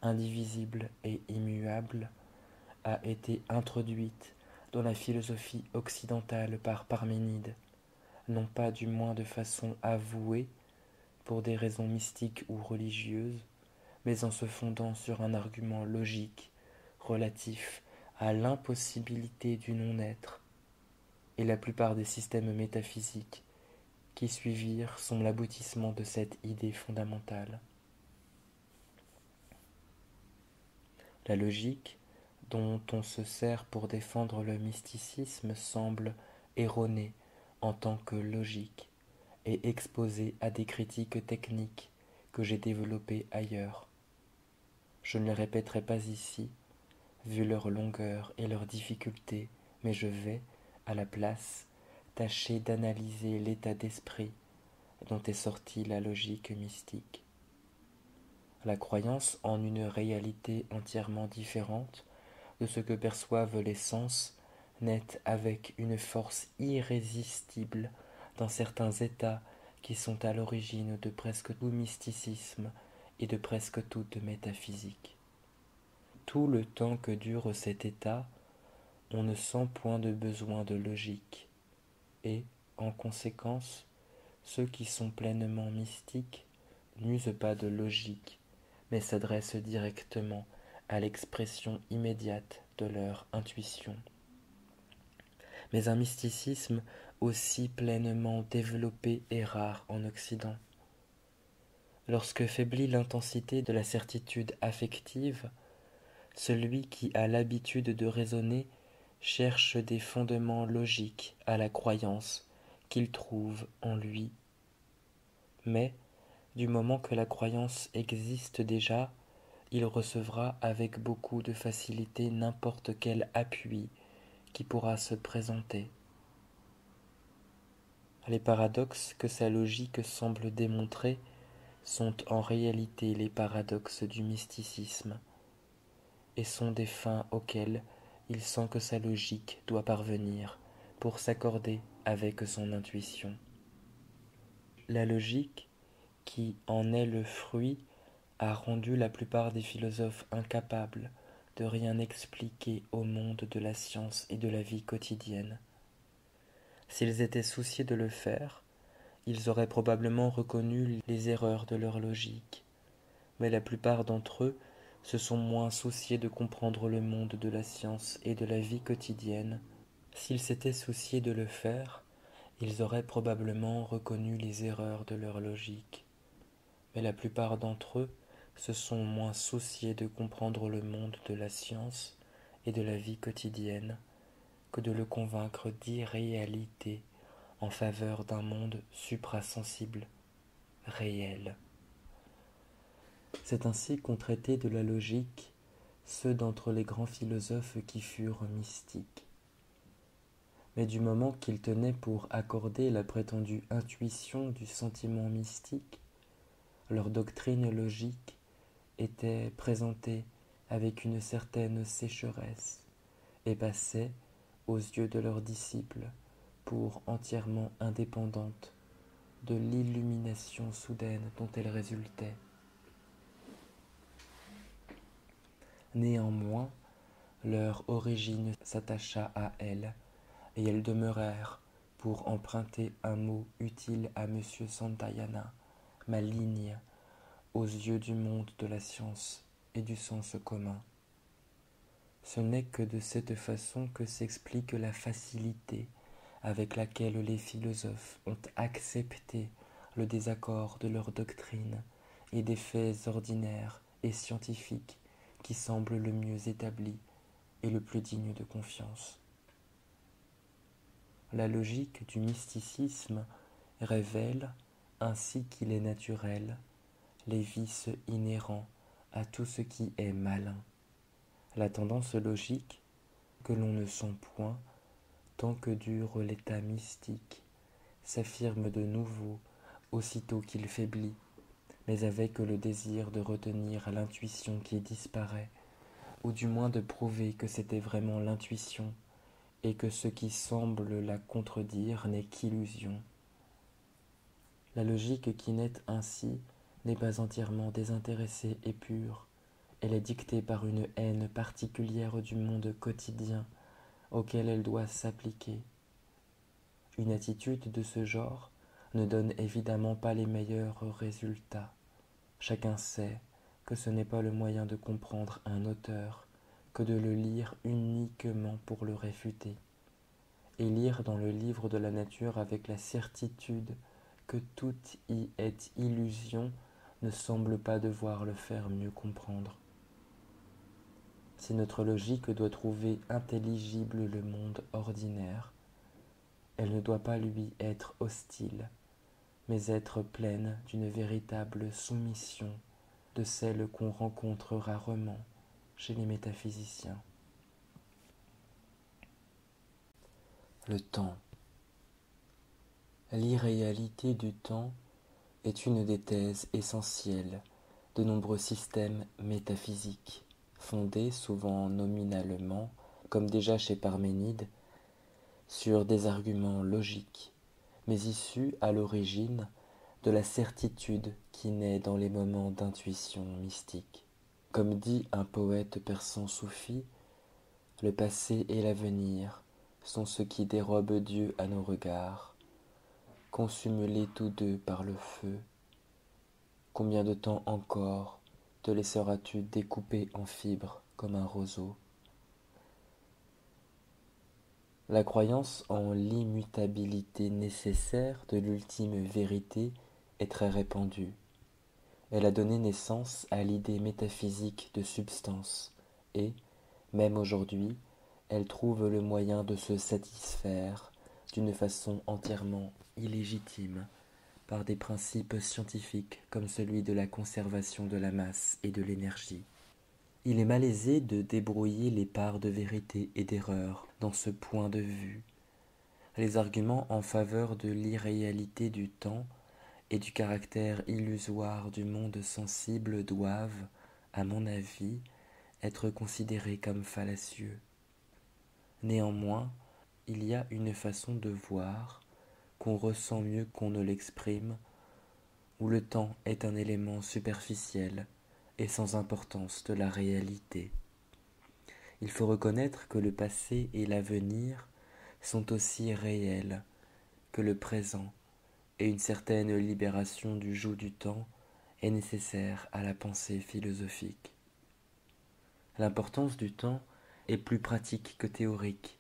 A: indivisible et immuable, a été introduite dans la philosophie occidentale par Parménide, non pas du moins de façon avouée, pour des raisons mystiques ou religieuses, mais en se fondant sur un argument logique relatif à l'impossibilité du non-être, et la plupart des systèmes métaphysiques qui suivirent sont l'aboutissement de cette idée fondamentale. La logique, dont on se sert pour défendre le mysticisme, semble erronée en tant que logique et exposée à des critiques techniques que j'ai développées ailleurs. Je ne les répéterai pas ici, vu leur longueur et leur difficulté, mais je vais, à la place, tâcher d'analyser l'état d'esprit dont est sortie la logique mystique. La croyance en une réalité entièrement différente de ce que perçoivent les sens naît avec une force irrésistible dans certains états qui sont à l'origine de presque tout mysticisme et de presque toute métaphysique. Tout le temps que dure cet état, on ne sent point de besoin de logique, et, en conséquence, ceux qui sont pleinement mystiques n'usent pas de logique, mais s'adressent directement à l'expression immédiate de leur intuition. Mais un mysticisme aussi pleinement développé est rare en Occident. Lorsque faiblit l'intensité de la certitude affective, celui qui a l'habitude de raisonner cherche des fondements logiques à la croyance qu'il trouve en lui. Mais, du moment que la croyance existe déjà, il recevra avec beaucoup de facilité n'importe quel appui qui pourra se présenter. Les paradoxes que sa logique semble démontrer sont en réalité les paradoxes du mysticisme, et sont des fins auxquelles il sent que sa logique doit parvenir pour s'accorder avec son intuition. La logique, qui en est le fruit, a rendu la plupart des philosophes incapables de rien expliquer au monde de la science et de la vie quotidienne. S'ils étaient souciés de le faire, ils auraient probablement reconnu les erreurs de leur logique, mais la plupart d'entre eux se sont moins souciés de comprendre le monde de la science et de la vie quotidienne. S'ils s'étaient souciés de le faire, ils auraient probablement reconnu les erreurs de leur logique, mais la plupart d'entre eux se sont moins souciés de comprendre le monde de la science et de la vie quotidienne que de le convaincre d'irréalité en faveur d'un monde suprasensible, réel. C'est ainsi qu'ont traité de la logique ceux d'entre les grands philosophes qui furent mystiques. Mais du moment qu'ils tenaient pour accorder la prétendue intuition du sentiment mystique, leur doctrine logique était présentée avec une certaine sécheresse et passait, aux yeux de leurs disciples, pour entièrement indépendante de l'illumination soudaine dont elle résultait. Néanmoins, leur origine s'attacha à elle, et elles demeurèrent, pour emprunter un mot utile à M. Santayana, malignes aux yeux du monde de la science et du sens commun. Ce n'est que de cette façon que s'explique la facilité avec laquelle les philosophes ont accepté le désaccord de leur doctrine et des faits ordinaires et scientifiques qui semblent le mieux établis et le plus digne de confiance. La logique du mysticisme révèle, ainsi qu'il est naturel, les vices inhérents à tout ce qui est malin. La tendance logique, que l'on ne sent point, tant que dure l'état mystique, s'affirme de nouveau aussitôt qu'il faiblit, mais avec le désir de retenir l'intuition qui disparaît, ou du moins de prouver que c'était vraiment l'intuition, et que ce qui semble la contredire n'est qu'illusion. La logique qui naît ainsi n'est pas entièrement désintéressée et pure, elle est dictée par une haine particulière du monde quotidien auquel elle doit s'appliquer. Une attitude de ce genre ne donne évidemment pas les meilleurs résultats. Chacun sait que ce n'est pas le moyen de comprendre un auteur que de le lire uniquement pour le réfuter, et lire dans le livre de la nature avec la certitude que tout y est illusion ne semble pas devoir le faire mieux comprendre. Si notre logique doit trouver intelligible le monde ordinaire, elle ne doit pas lui être hostile, mais être pleine d'une véritable soumission, de celle qu'on rencontre rarement chez les métaphysiciens. Le temps. L'irréalité du temps est une des thèses essentielles de nombreux systèmes métaphysiques, fondés souvent nominalement, comme déjà chez Parménide, sur des arguments logiques, mais issus à l'origine de la certitude qui naît dans les moments d'intuition mystique. Comme dit un poète persan soufi, le passé et l'avenir sont ceux qui dérobent Dieu à nos regards. Consume-les tous deux par le feu. Combien de temps encore te laisseras-tu découper en fibres comme un roseau? La croyance en l'immutabilité nécessaire de l'ultime vérité est très répandue. Elle a donné naissance à l'idée métaphysique de substance et, même aujourd'hui, elle trouve le moyen de se satisfaire d'une façon entièrement illégitime par des principes scientifiques comme celui de la conservation de la masse et de l'énergie. Il est malaisé de débrouiller les parts de vérité et d'erreur dans ce point de vue. Les arguments en faveur de l'irréalité du temps et du caractère illusoire du monde sensible doivent, à mon avis, être considérés comme fallacieux. Néanmoins, il y a une façon de voir qu'on ressent mieux qu'on ne l'exprime, où le temps est un élément superficiel et sans importance de la réalité. Il faut reconnaître que le passé et l'avenir sont aussi réels que le présent, et une certaine libération du joug du temps est nécessaire à la pensée philosophique. L'importance du temps est plus pratique que théorique.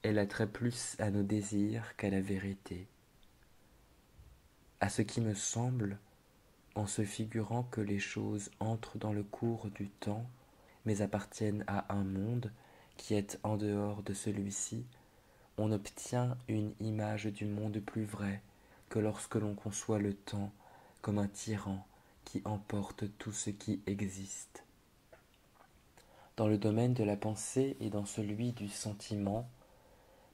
A: Elle attrait plus à nos désirs qu'à la vérité. À ce qui me semble, en se figurant que les choses entrent dans le cours du temps, mais appartiennent à un monde qui est en dehors de celui-ci, on obtient une image du monde plus vraie que lorsque l'on conçoit le temps comme un tyran qui emporte tout ce qui existe. Dans le domaine de la pensée et dans celui du sentiment,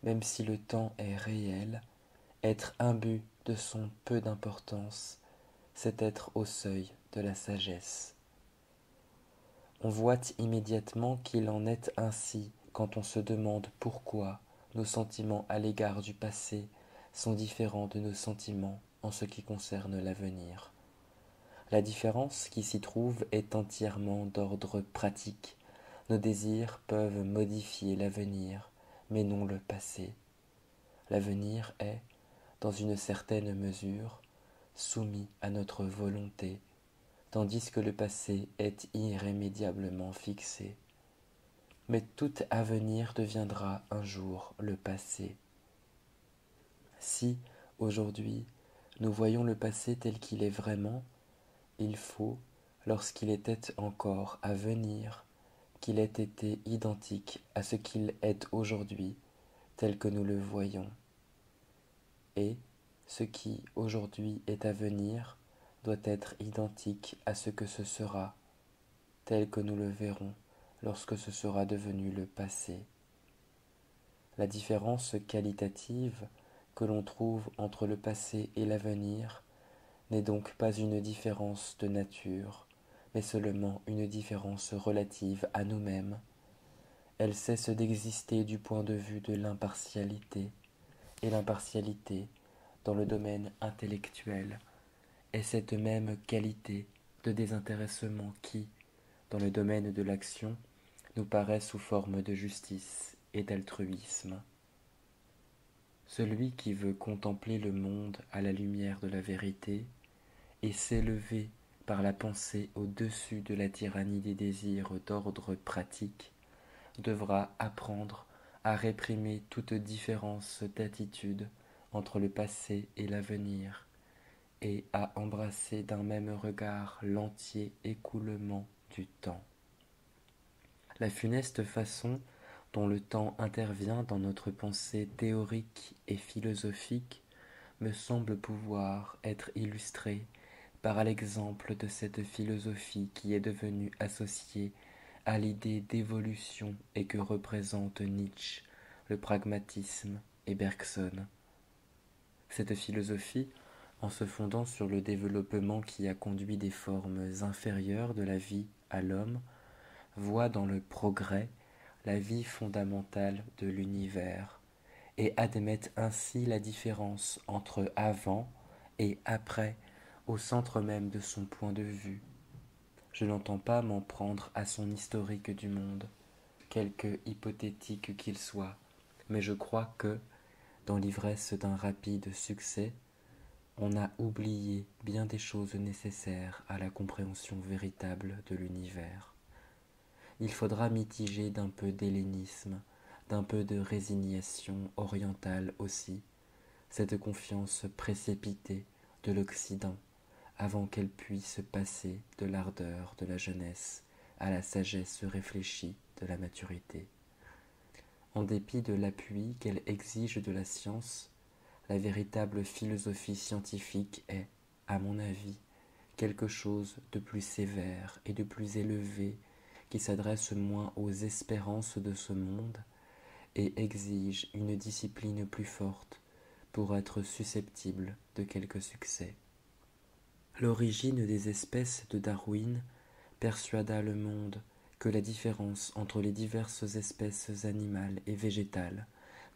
A: même si le temps est réel, être imbu de son peu d'importance, c'est être au seuil de la sagesse. On voit immédiatement qu'il en est ainsi quand on se demande pourquoi nos sentiments à l'égard du passé sont différents de nos sentiments en ce qui concerne l'avenir. La différence qui s'y trouve est entièrement d'ordre pratique. Nos désirs peuvent modifier l'avenir, mais non le passé. L'avenir est, dans une certaine mesure, soumis à notre volonté, tandis que le passé est irrémédiablement fixé. Mais tout avenir deviendra un jour le passé. Si, aujourd'hui, nous voyons le passé tel qu'il est vraiment, il faut, lorsqu'il était encore à venir, qu'il ait été identique à ce qu'il est aujourd'hui, tel que nous le voyons. Et ce qui, aujourd'hui, est à venir, doit être identique à ce que ce sera, tel que nous le verrons lorsque ce sera devenu le passé. La différence qualitative que l'on trouve entre le passé et l'avenir n'est donc pas une différence de nature, mais seulement une différence relative à nous-mêmes. Elle cesse d'exister du point de vue de l'impartialité, et l'impartialité, dans le domaine intellectuel, est cette même qualité de désintéressement qui, dans le domaine de l'action, nous paraît sous forme de justice et d'altruisme. Celui qui veut contempler le monde à la lumière de la vérité et s'élever par la pensée au-dessus de la tyrannie des désirs d'ordre pratique devra apprendre à réprimer toute différence d'attitude entre le passé et l'avenir, et à embrasser d'un même regard l'entier écoulement du temps. La funeste façon dont le temps intervient dans notre pensée théorique et philosophique me semble pouvoir être illustrée par l'exemple de cette philosophie qui est devenue associée à l'idée d'évolution et que représentent Nietzsche, le pragmatisme et Bergson. Cette philosophie en se fondant sur le développement qui a conduit des formes inférieures de la vie à l'homme, voit dans le progrès la vie fondamentale de l'univers et admettent ainsi la différence entre avant et après au centre même de son point de vue. Je n'entends pas m'en prendre à son historique du monde, quelque hypothétique qu'il soit, mais je crois que, dans l'ivresse d'un rapide succès, on a oublié bien des choses nécessaires à la compréhension véritable de l'univers. Il faudra mitiger d'un peu d'hellénisme, d'un peu de résignation orientale aussi, cette confiance précipitée de l'Occident avant qu'elle puisse passer de l'ardeur de la jeunesse à la sagesse réfléchie de la maturité. En dépit de l'appui qu'elle exige de la science, la véritable philosophie scientifique est, à mon avis, quelque chose de plus sévère et de plus élevé qui s'adresse moins aux espérances de ce monde et exige une discipline plus forte pour être susceptible de quelque succès. L'origine des espèces de Darwin persuada le monde que la différence entre les diverses espèces animales et végétales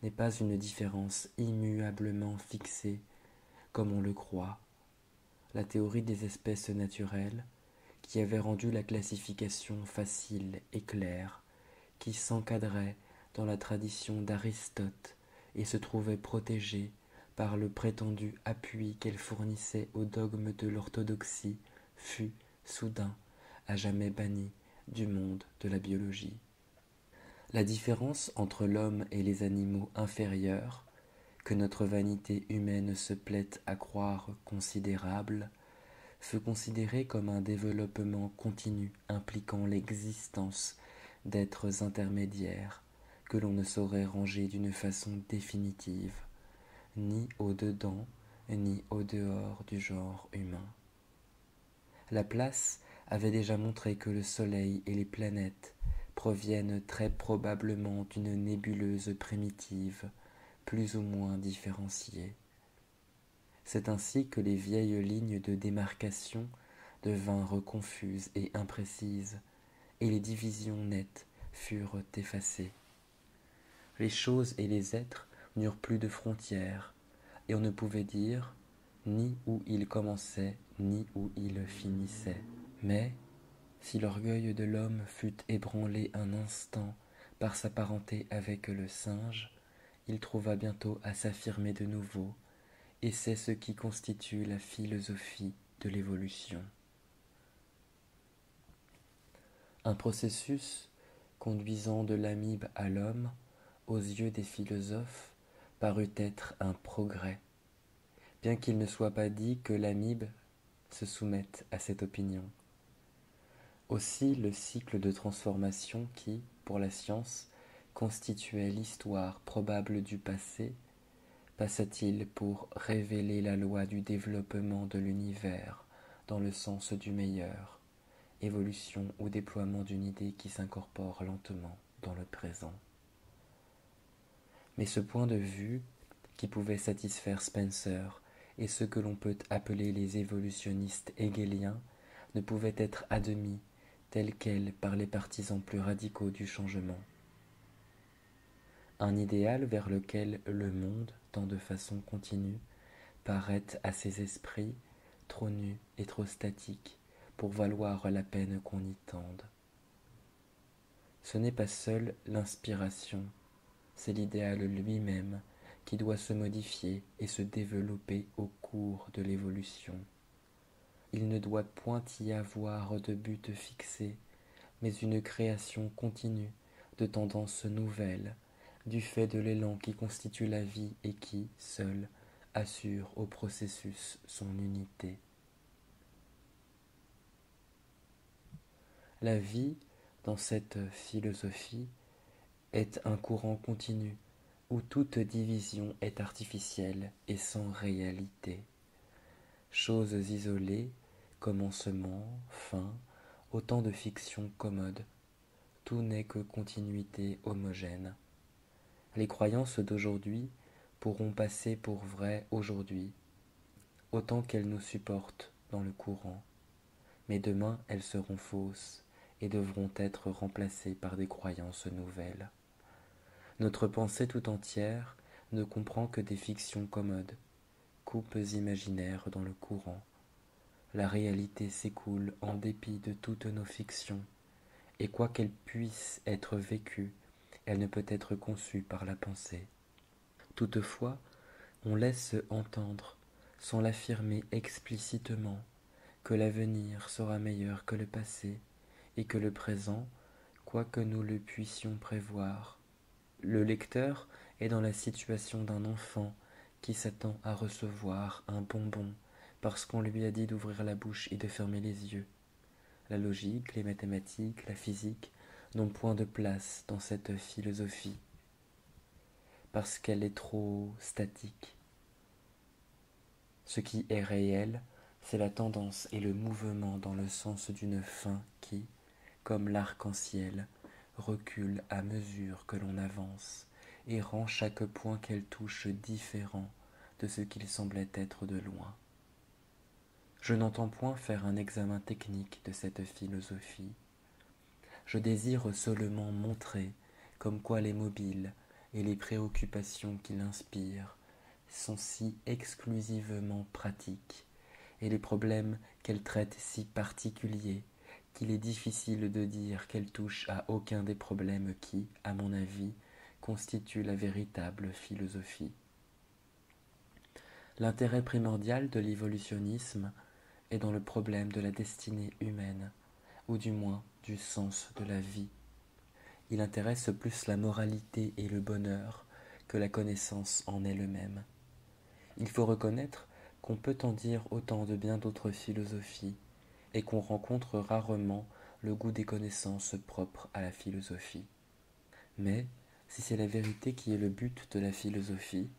A: n'est pas une différence immuablement fixée comme on le croit. La théorie des espèces naturelles, qui avait rendu la classification facile et claire, qui s'encadrait dans la tradition d'Aristote et se trouvait protégée par le prétendu appui qu'elle fournissait au dogme de l'orthodoxie, fut, soudain, à jamais bannie du monde de la biologie. La différence entre l'homme et les animaux inférieurs, que notre vanité humaine se plaît à croire considérable, fut considérée comme un développement continu impliquant l'existence d'êtres intermédiaires que l'on ne saurait ranger d'une façon définitive, ni au-dedans, ni au-dehors du genre humain. Laplace avait déjà montré que le Soleil et les planètes proviennent très probablement d'une nébuleuse primitive, plus ou moins différenciée. C'est ainsi que les vieilles lignes de démarcation devinrent confuses et imprécises, et les divisions nettes furent effacées. Les choses et les êtres n'eurent plus de frontières, et on ne pouvait dire ni où ils commençaient, ni où ils finissaient. Mais, si l'orgueil de l'homme fut ébranlé un instant par sa parenté avec le singe, il trouva bientôt à s'affirmer de nouveau, et c'est ce qui constitue la philosophie de l'évolution. Un processus conduisant de l'amibe à l'homme, aux yeux des philosophes, parut être un progrès, bien qu'il ne soit pas dit que l'amibe se soumette à cette opinion. Aussi le cycle de transformation qui, pour la science, constituait l'histoire probable du passé, passa-t-il pour révéler la loi du développement de l'univers dans le sens du meilleur, évolution ou déploiement d'une idée qui s'incorpore lentement dans le présent. Mais ce point de vue, qui pouvait satisfaire Spencer et ceux que l'on peut appeler les évolutionnistes hegéliens, ne pouvait être à demi tel quel par les partisans plus radicaux du changement. Un idéal vers lequel le monde tend de façon continue paraît à ces esprits trop nus et trop statiques pour valoir la peine qu'on y tende. Ce n'est pas seule l'inspiration, c'est l'idéal lui-même qui doit se modifier et se développer au cours de l'évolution. Il ne doit point y avoir de but fixé, mais une création continue de tendances nouvelles, du fait de l'élan qui constitue la vie et qui, seul, assure au processus son unité. La vie, dans cette philosophie, est un courant continu où toute division est artificielle et sans réalité. Choses isolées, commencement, fin, autant de fictions commodes, tout n'est que continuité homogène. Les croyances d'aujourd'hui pourront passer pour vraies aujourd'hui. autant qu'elles nous supportent dans le courant. Mais demain, elles seront fausses et devront être remplacées par des croyances nouvelles. Notre pensée tout entière ne comprend que des fictions commodes, coupes imaginaires dans le courant. La réalité s'écoule en dépit de toutes nos fictions, et quoi qu'elle puisse être vécue, elle ne peut être conçue par la pensée. Toutefois, on laisse entendre, sans l'affirmer explicitement, que l'avenir sera meilleur que le passé, et que le présent, quoique nous le puissions prévoir. Le lecteur est dans la situation d'un enfant qui s'attend à recevoir un bonbon parce qu'on lui a dit d'ouvrir la bouche et de fermer les yeux. La logique, les mathématiques, la physique n'ont point de place dans cette philosophie parce qu'elle est trop statique. Ce qui est réel, c'est la tendance et le mouvement dans le sens d'une fin qui, comme l'arc-en-ciel, recule à mesure que l'on avance et rend chaque point qu'elle touche différent de ce qu'il semblait être de loin. Je n'entends point faire un examen technique de cette philosophie. Je désire seulement montrer comme quoi les mobiles et les préoccupations qui l'inspirent sont si exclusivement pratiques et les problèmes qu'elle traite si particuliers qu'il est difficile de dire qu'elle touche à aucun des problèmes qui, à mon avis, constituent la véritable philosophie. L'intérêt primordial de l'évolutionnisme est dans le problème de la destinée humaine, ou du moins du sens de la vie. Il intéresse plus la moralité et le bonheur que la connaissance en elle-même. Il faut reconnaître qu'on peut en dire autant de bien d'autres philosophies, et qu'on rencontre rarement le goût des connaissances propres à la philosophie. Mais, si c'est la vérité qui est le but de la philosophie,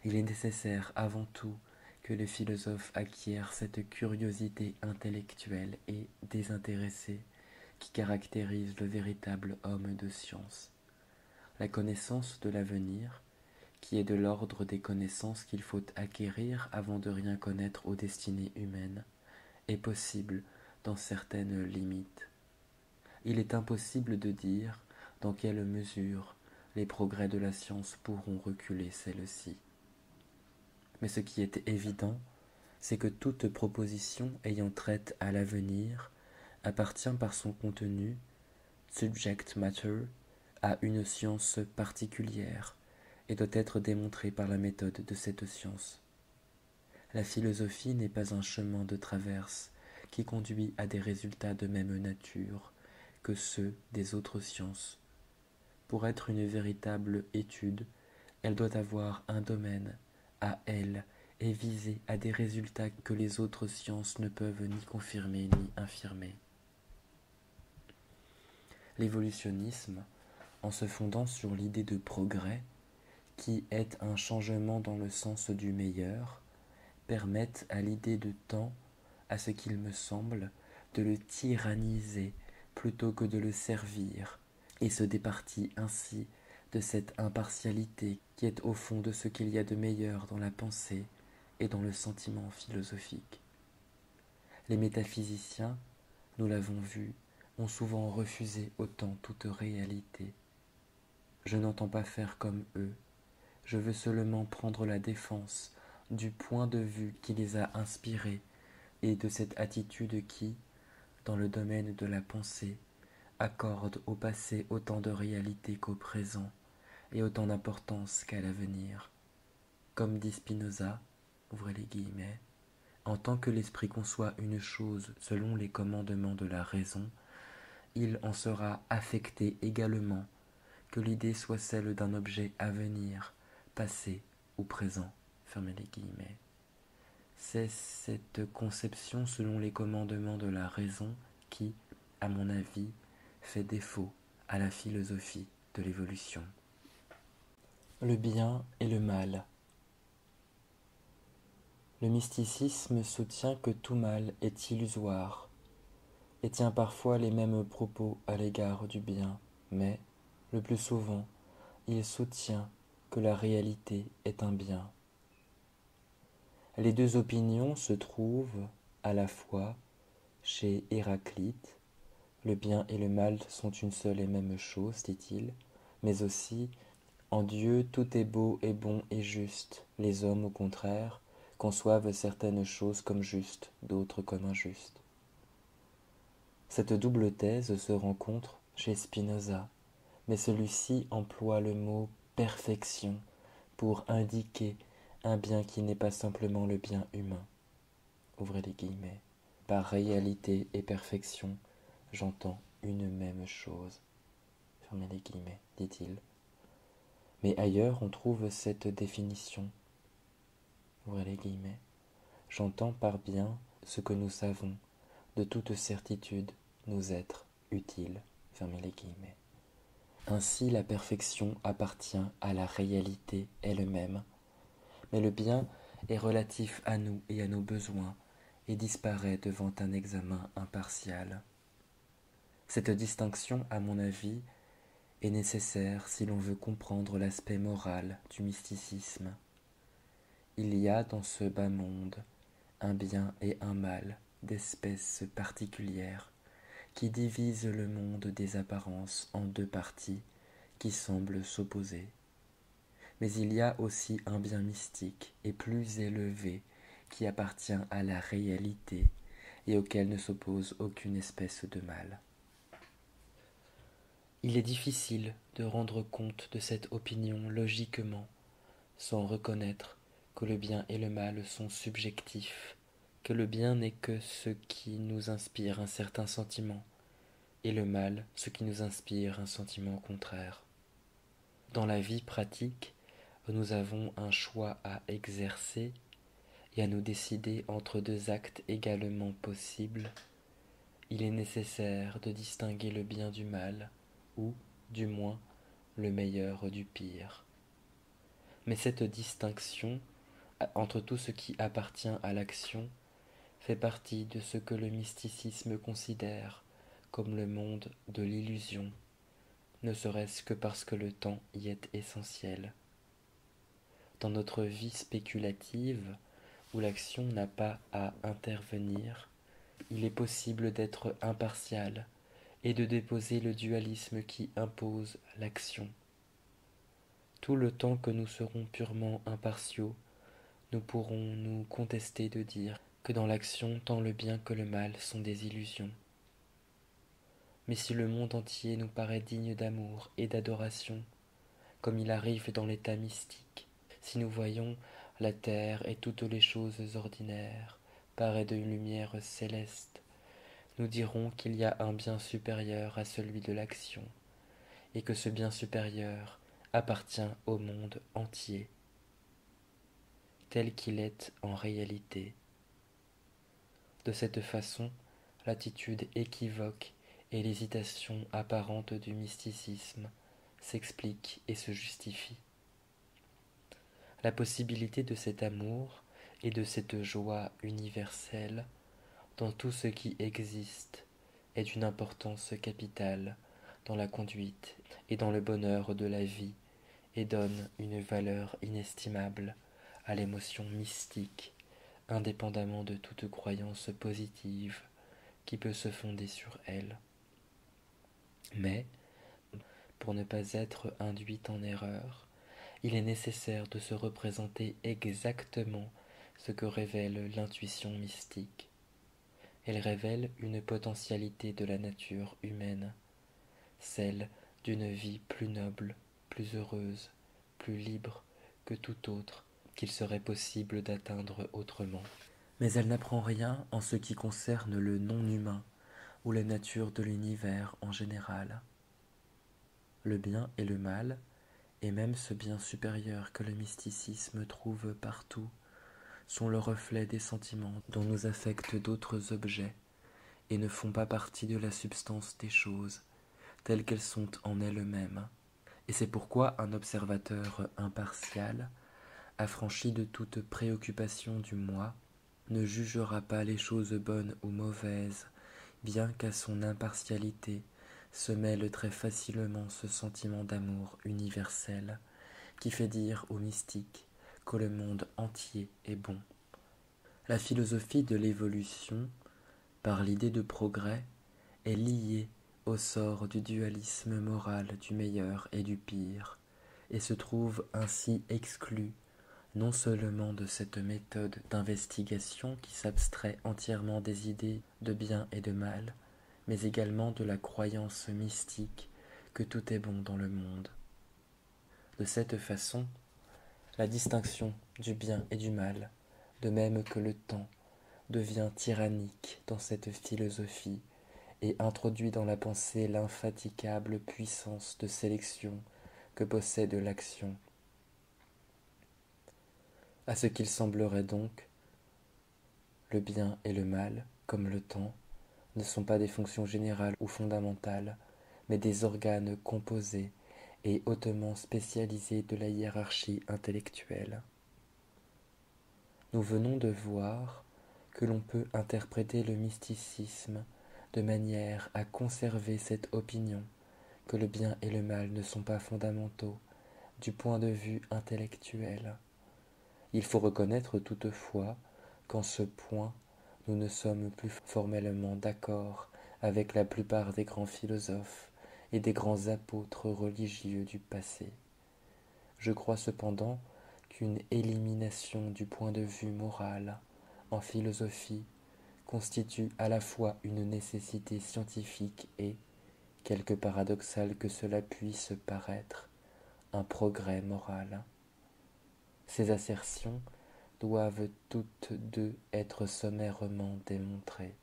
A: il est nécessaire avant tout que le philosophe acquiert cette curiosité intellectuelle et désintéressée qui caractérise le véritable homme de science. La connaissance de l'avenir, qui est de l'ordre des connaissances qu'il faut acquérir avant de rien connaître aux destinées humaines, est possible dans certaines limites. Il est impossible de dire dans quelle mesure les progrès de la science pourront reculer celle-ci. Mais ce qui est évident, c'est que toute proposition ayant trait à l'avenir appartient par son contenu, subject matter, à une science particulière et doit être démontrée par la méthode de cette science. La philosophie n'est pas un chemin de traverse qui conduit à des résultats de même nature que ceux des autres sciences. Pour être une véritable étude, elle doit avoir un domaine à elle et viser à des résultats que les autres sciences ne peuvent ni confirmer ni infirmer. L'évolutionnisme, en se fondant sur l'idée de progrès, qui est un changement dans le sens du meilleur, permettent à l'idée de temps, à ce qu'il me semble, de le tyranniser plutôt que de le servir, et se départit ainsi de cette impartialité qui est au fond de ce qu'il y a de meilleur dans la pensée et dans le sentiment philosophique. Les métaphysiciens, nous l'avons vu, ont souvent refusé autant toute réalité. Je n'entends pas faire comme eux, je veux seulement prendre la défense du point de vue qui les a inspirés et de cette attitude qui, dans le domaine de la pensée, accorde au passé autant de réalité qu'au présent et autant d'importance qu'à l'avenir. Comme dit Spinoza, ouvrez les guillemets, en tant que l'esprit conçoit une chose selon les commandements de la raison, il en sera affecté également, que l'idée soit celle d'un objet à venir, passé ou présent. Fermez les guillemets. C'est cette conception selon les commandements de la raison qui, à mon avis, fait défaut à la philosophie de l'évolution. Le bien et le mal. Le mysticisme soutient que tout mal est illusoire et tient parfois les mêmes propos à l'égard du bien, mais, le plus souvent, il soutient que la réalité est un bien. Les deux opinions se trouvent à la fois chez Héraclite, le bien et le mal sont une seule et même chose, dit-il, mais aussi en Dieu tout est beau et bon et juste. Les hommes, au contraire, conçoivent certaines choses comme justes, d'autres comme injustes. Cette double thèse se rencontre chez Spinoza, mais celui-ci emploie le mot perfection pour indiquer un bien qui n'est pas simplement le bien humain. Ouvrez les guillemets. Par réalité et perfection, j'entends une même chose. Fermez les guillemets, dit-il. Mais ailleurs, on trouve cette définition. Ouvrez les guillemets. J'entends par bien ce que nous savons, de toute certitude, nous être utiles. Fermez les guillemets. Ainsi, la perfection appartient à la réalité elle-même, mais le bien est relatif à nous et à nos besoins, et disparaît devant un examen impartial. Cette distinction, à mon avis, est nécessaire si l'on veut comprendre l'aspect moral du mysticisme. Il y a dans ce bas monde un bien et un mal d'espèce particulière qui divisent le monde des apparences en deux parties qui semblent s'opposer. Mais il y a aussi un bien mystique et plus élevé qui appartient à la réalité et auquel ne s'oppose aucune espèce de mal. Il est difficile de rendre compte de cette opinion logiquement, sans reconnaître que le bien et le mal sont subjectifs, que le bien n'est que ce qui nous inspire un certain sentiment, et le mal ce qui nous inspire un sentiment contraire. Dans la vie pratique, nous avons un choix à exercer et à nous décider entre deux actes également possibles. Il est nécessaire de distinguer le bien du mal, ou, du moins, le meilleur du pire. Mais cette distinction entre tout ce qui appartient à l'action fait partie de ce que le mysticisme considère comme le monde de l'illusion, ne serait-ce que parce que le temps y est essentiel. Dans notre vie spéculative, où l'action n'a pas à intervenir, il est possible d'être impartial et de déposer le dualisme qui impose l'action. Tout le temps que nous serons purement impartiaux, nous pourrons nous contester de dire que dans l'action tant le bien que le mal sont des illusions. Mais si le monde entier nous paraît digne d'amour et d'adoration, comme il arrive dans l'état mystique, si nous voyons la terre et toutes les choses ordinaires paraître d'une lumière céleste, nous dirons qu'il y a un bien supérieur à celui de l'action, et que ce bien supérieur appartient au monde entier, tel qu'il est en réalité. De cette façon, l'attitude équivoque et l'hésitation apparente du mysticisme s'expliquent et se justifient. La possibilité de cet amour et de cette joie universelle dans tout ce qui existe est d'une importance capitale dans la conduite et dans le bonheur de la vie et donne une valeur inestimable à l'émotion mystique, indépendamment de toute croyance positive qui peut se fonder sur elle. Mais, pour ne pas être induite en erreur, il est nécessaire de se représenter exactement ce que révèle l'intuition mystique. Elle révèle une potentialité de la nature humaine, celle d'une vie plus noble, plus heureuse, plus libre que tout autre qu'il serait possible d'atteindre autrement. Mais elle n'apprend rien en ce qui concerne le non-humain ou la nature de l'univers en général. Le bien et le mal, et même ce bien supérieur que le mysticisme trouve partout, sont le reflet des sentiments dont nous affectent d'autres objets, et ne font pas partie de la substance des choses, telles qu'elles sont en elles-mêmes. Et c'est pourquoi un observateur impartial, affranchi de toute préoccupation du moi, ne jugera pas les choses bonnes ou mauvaises, bien qu'à son impartialité se mêle très facilement ce sentiment d'amour universel qui fait dire aux mystiques que le monde entier est bon, La philosophie de l'évolution, par l'idée de progrès, est liée au sort du dualisme moral du meilleur et du pire, et se trouve ainsi exclue non seulement de cette méthode d'investigation qui s'abstrait entièrement des idées de bien et de mal, mais également de la croyance mystique que tout est bon dans le monde. De cette façon, la distinction du bien et du mal, de même que le temps, devient tyrannique dans cette philosophie et introduit dans la pensée l'infatigable puissance de sélection que possède l'action. À ce qu'il semblerait donc, le bien et le mal, comme le temps, ne sont pas des fonctions générales ou fondamentales, mais des organes composés et hautement spécialisés de la hiérarchie intellectuelle. Nous venons de voir que l'on peut interpréter le mysticisme de manière à conserver cette opinion que le bien et le mal ne sont pas fondamentaux du point de vue intellectuel. Il faut reconnaître toutefois qu'en ce point, nous ne sommes plus formellement d'accord avec la plupart des grands philosophes et des grands apôtres religieux du passé. Je crois cependant qu'une élimination du point de vue moral en philosophie constitue à la fois une nécessité scientifique et, quelque paradoxal que cela puisse paraître, un progrès moral. Ces assertions doivent toutes deux être sommairement démontrées.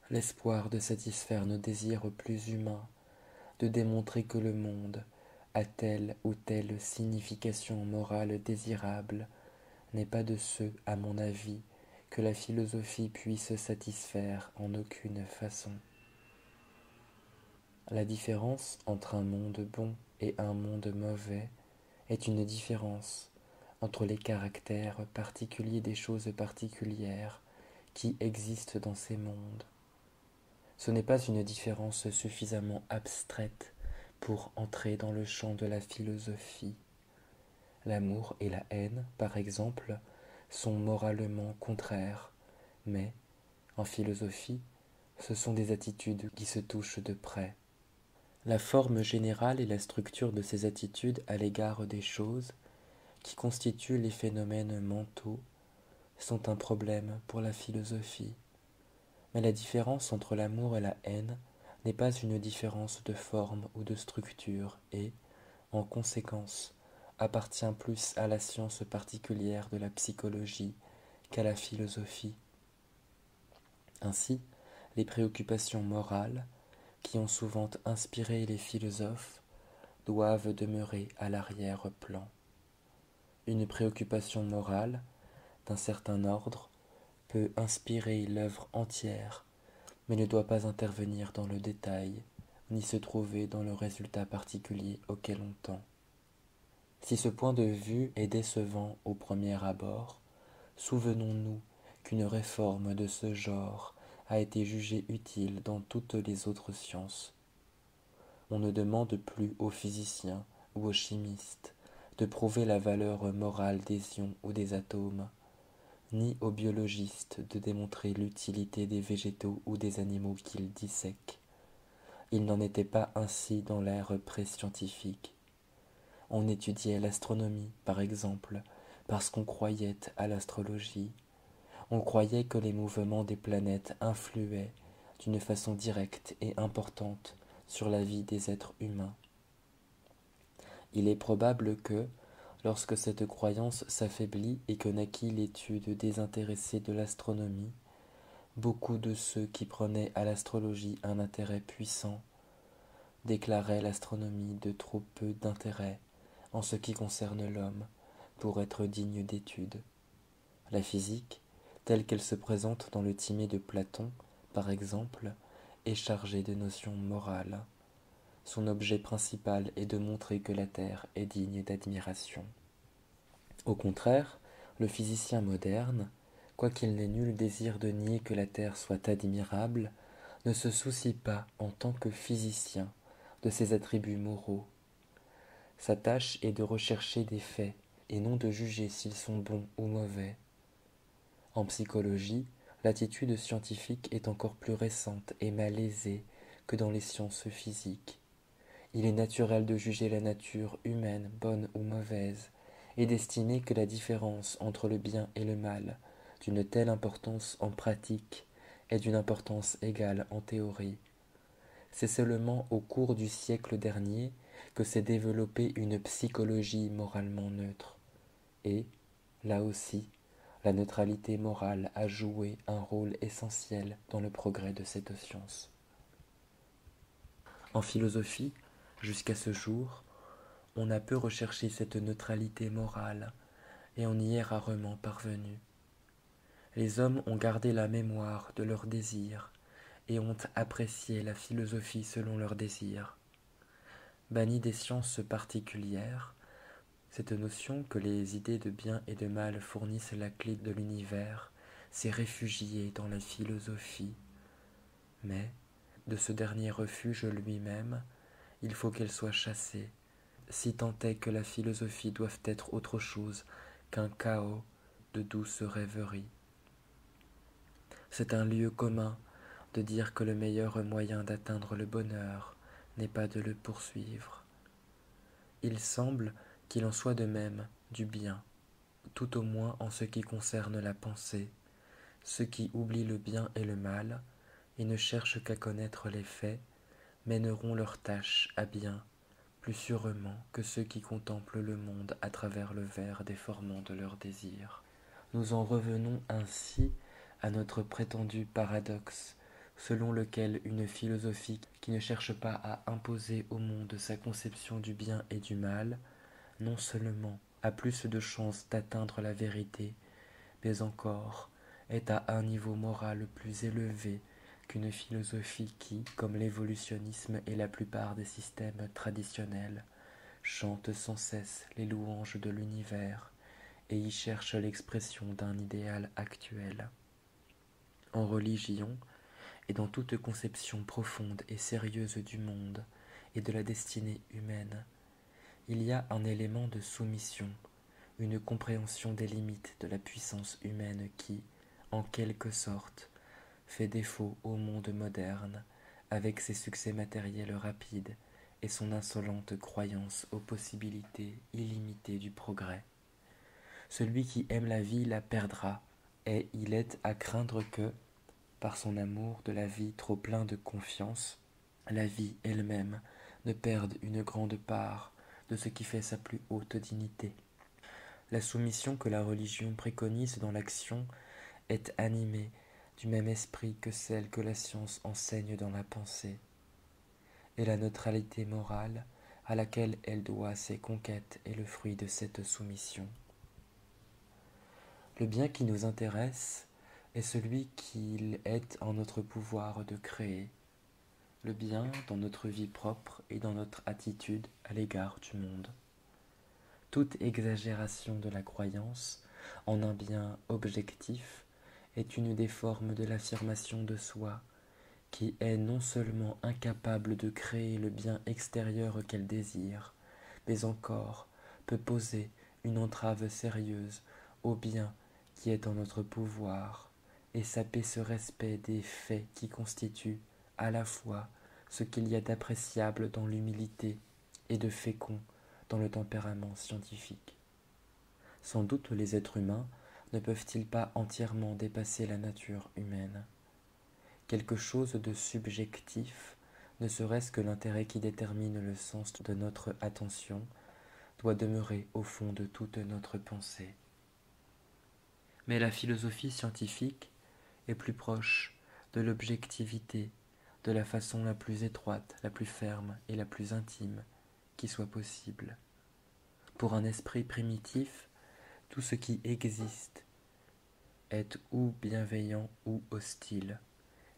A: L'espoir de satisfaire nos désirs plus humains, de démontrer que le monde a telle ou telle signification morale désirable, n'est pas de ceux, à mon avis, que la philosophie puisse satisfaire en aucune façon. La différence entre un monde bon et un monde mauvais est une différence entre les caractères particuliers des choses particulières qui existent dans ces mondes. Ce n'est pas une différence suffisamment abstraite pour entrer dans le champ de la philosophie. L'amour et la haine, par exemple, sont moralement contraires, mais, en philosophie, ce sont des attitudes qui se touchent de près. La forme générale et la structure de ces attitudes à l'égard des choses, qui constituent les phénomènes mentaux, sont un problème pour la philosophie. Mais la différence entre l'amour et la haine n'est pas une différence de forme ou de structure et, en conséquence, appartient plus à la science particulière de la psychologie qu'à la philosophie. Ainsi, les préoccupations morales, qui ont souvent inspiré les philosophes, doivent demeurer à l'arrière-plan. Une préoccupation morale, d'un certain ordre, peut inspirer l'œuvre entière, mais ne doit pas intervenir dans le détail, ni se trouver dans le résultat particulier auquel on tend. Si ce point de vue est décevant au premier abord, souvenons-nous qu'une réforme de ce genre a été jugée utile dans toutes les autres sciences. On ne demande plus aux physiciens ou aux chimistes de prouver la valeur morale des ions ou des atomes, ni aux biologistes de démontrer l'utilité des végétaux ou des animaux qu'ils dissèquent. Il n'en était pas ainsi dans l'ère pré-scientifique. On étudiait l'astronomie, par exemple, parce qu'on croyait à l'astrologie. On croyait que les mouvements des planètes influaient d'une façon directe et importante sur la vie des êtres humains. Il est probable que, lorsque cette croyance s'affaiblit et que naquit l'étude désintéressée de l'astronomie, beaucoup de ceux qui prenaient à l'astrologie un intérêt puissant déclaraient l'astronomie de trop peu d'intérêt en ce qui concerne l'homme pour être digne d'étude. La physique, telle qu'elle se présente dans le Timée de Platon, par exemple, est chargée de notions morales. Son objet principal est de montrer que la Terre est digne d'admiration. Au contraire, le physicien moderne, quoiqu'il n'ait nul désir de nier que la Terre soit admirable, ne se soucie pas, en tant que physicien, de ses attributs moraux. Sa tâche est de rechercher des faits et non de juger s'ils sont bons ou mauvais. En psychologie, l'attitude scientifique est encore plus récente et malaisée que dans les sciences physiques. Il est naturel de juger la nature humaine bonne ou mauvaise, et d'estimer que la différence entre le bien et le mal, d'une telle importance en pratique, est d'une importance égale en théorie. C'est seulement au cours du siècle dernier que s'est développée une psychologie moralement neutre. Et, là aussi, la neutralité morale a joué un rôle essentiel dans le progrès de cette science. En philosophie, jusqu'à ce jour, on a peu recherché cette neutralité morale, et on y est rarement parvenu. Les hommes ont gardé la mémoire de leurs désirs, et ont apprécié la philosophie selon leurs désirs. Bannie des sciences particulières, cette notion que les idées de bien et de mal fournissent la clé de l'univers s'est réfugiée dans la philosophie. Mais, de ce dernier refuge lui-même, il faut qu'elle soit chassée, si tant est que la philosophie doive être autre chose qu'un chaos de douces rêveries. C'est un lieu commun de dire que le meilleur moyen d'atteindre le bonheur n'est pas de le poursuivre. Il semble qu'il en soit de même du bien, tout au moins en ce qui concerne la pensée. Ceux qui oublient le bien et le mal, et ne cherchent qu'à connaître les faits, mèneront leur tâche à bien, plus sûrement que ceux qui contemplent le monde à travers le verre déformant de leurs désirs. Nous en revenons ainsi à notre prétendu paradoxe, selon lequel une philosophie qui ne cherche pas à imposer au monde sa conception du bien et du mal, non seulement a plus de chances d'atteindre la vérité, mais encore est à un niveau moral plus élevé qu'une philosophie qui, comme l'évolutionnisme et la plupart des systèmes traditionnels, chante sans cesse les louanges de l'univers et y cherche l'expression d'un idéal actuel. En religion, et dans toute conception profonde et sérieuse du monde et de la destinée humaine, il y a un élément de soumission, une compréhension des limites de la puissance humaine qui, en quelque sorte, fait défaut au monde moderne, avec ses succès matériels rapides et son insolente croyance aux possibilités illimitées du progrès. Celui qui aime la vie la perdra, et il est à craindre que, par son amour de la vie trop plein de confiance, la vie elle-même ne perde une grande part de ce qui fait sa plus haute dignité. La soumission que la religion préconise dans l'action est animée du même esprit que celle que la science enseigne dans la pensée, et la neutralité morale à laquelle elle doit ses conquêtes est le fruit de cette soumission. Le bien qui nous intéresse est celui qu'il est en notre pouvoir de créer, le bien dans notre vie propre et dans notre attitude à l'égard du monde. Toute exagération de la croyance en un bien objectif est une des formes de l'affirmation de soi, qui est non seulement incapable de créer le bien extérieur qu'elle désire, mais encore peut poser une entrave sérieuse au bien qui est en notre pouvoir, et saper ce respect des faits qui constituent à la fois ce qu'il y a d'appréciable dans l'humilité et de fécond dans le tempérament scientifique. Sans doute les êtres humains ne peuvent-ils pas entièrement dépasser la nature humaine. Quelque chose de subjectif, ne serait-ce que l'intérêt qui détermine le sens de notre attention, doit demeurer au fond de toute notre pensée. Mais la philosophie scientifique est plus proche de l'objectivité, de la façon la plus étroite, la plus ferme et la plus intime qui soit possible. Pour un esprit primitif, tout ce qui existe est ou bienveillant ou hostile.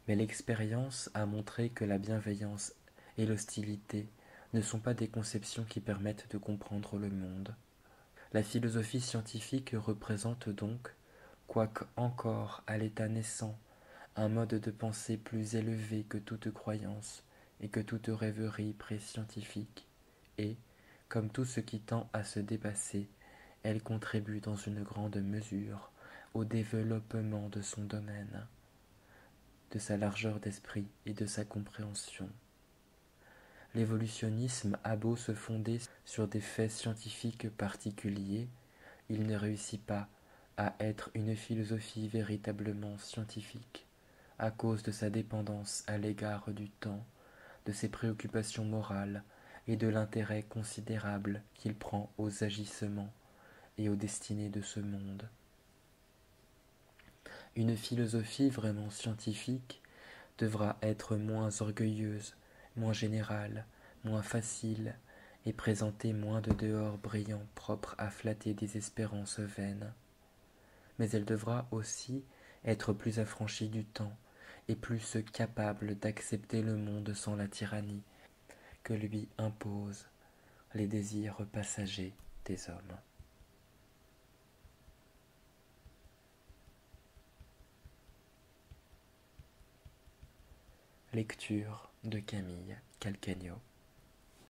A: Mais l'expérience a montré que la bienveillance et l'hostilité ne sont pas des conceptions qui permettent de comprendre le monde. La philosophie scientifique représente donc, quoique encore à l'état naissant, un mode de pensée plus élevé que toute croyance et que toute rêverie pré-scientifique, et, comme tout ce qui tend à se dépasser, elle contribue dans une grande mesure au développement de son domaine, de sa largeur d'esprit et de sa compréhension. L'évolutionnisme a beau se fonder sur des faits scientifiques particuliers, il ne réussit pas à être une philosophie véritablement scientifique, à cause de sa dépendance à l'égard du temps, de ses préoccupations morales et de l'intérêt considérable qu'il prend aux agissements et aux destinées de ce monde. Une philosophie vraiment scientifique devra être moins orgueilleuse, moins générale, moins facile, et présenter moins de dehors brillants propres à flatter des espérances vaines. Mais elle devra aussi être plus affranchie du temps, et plus capable d'accepter le monde sans la tyrannie que lui imposent les désirs passagers des hommes. Lecture de Camille Calcagno.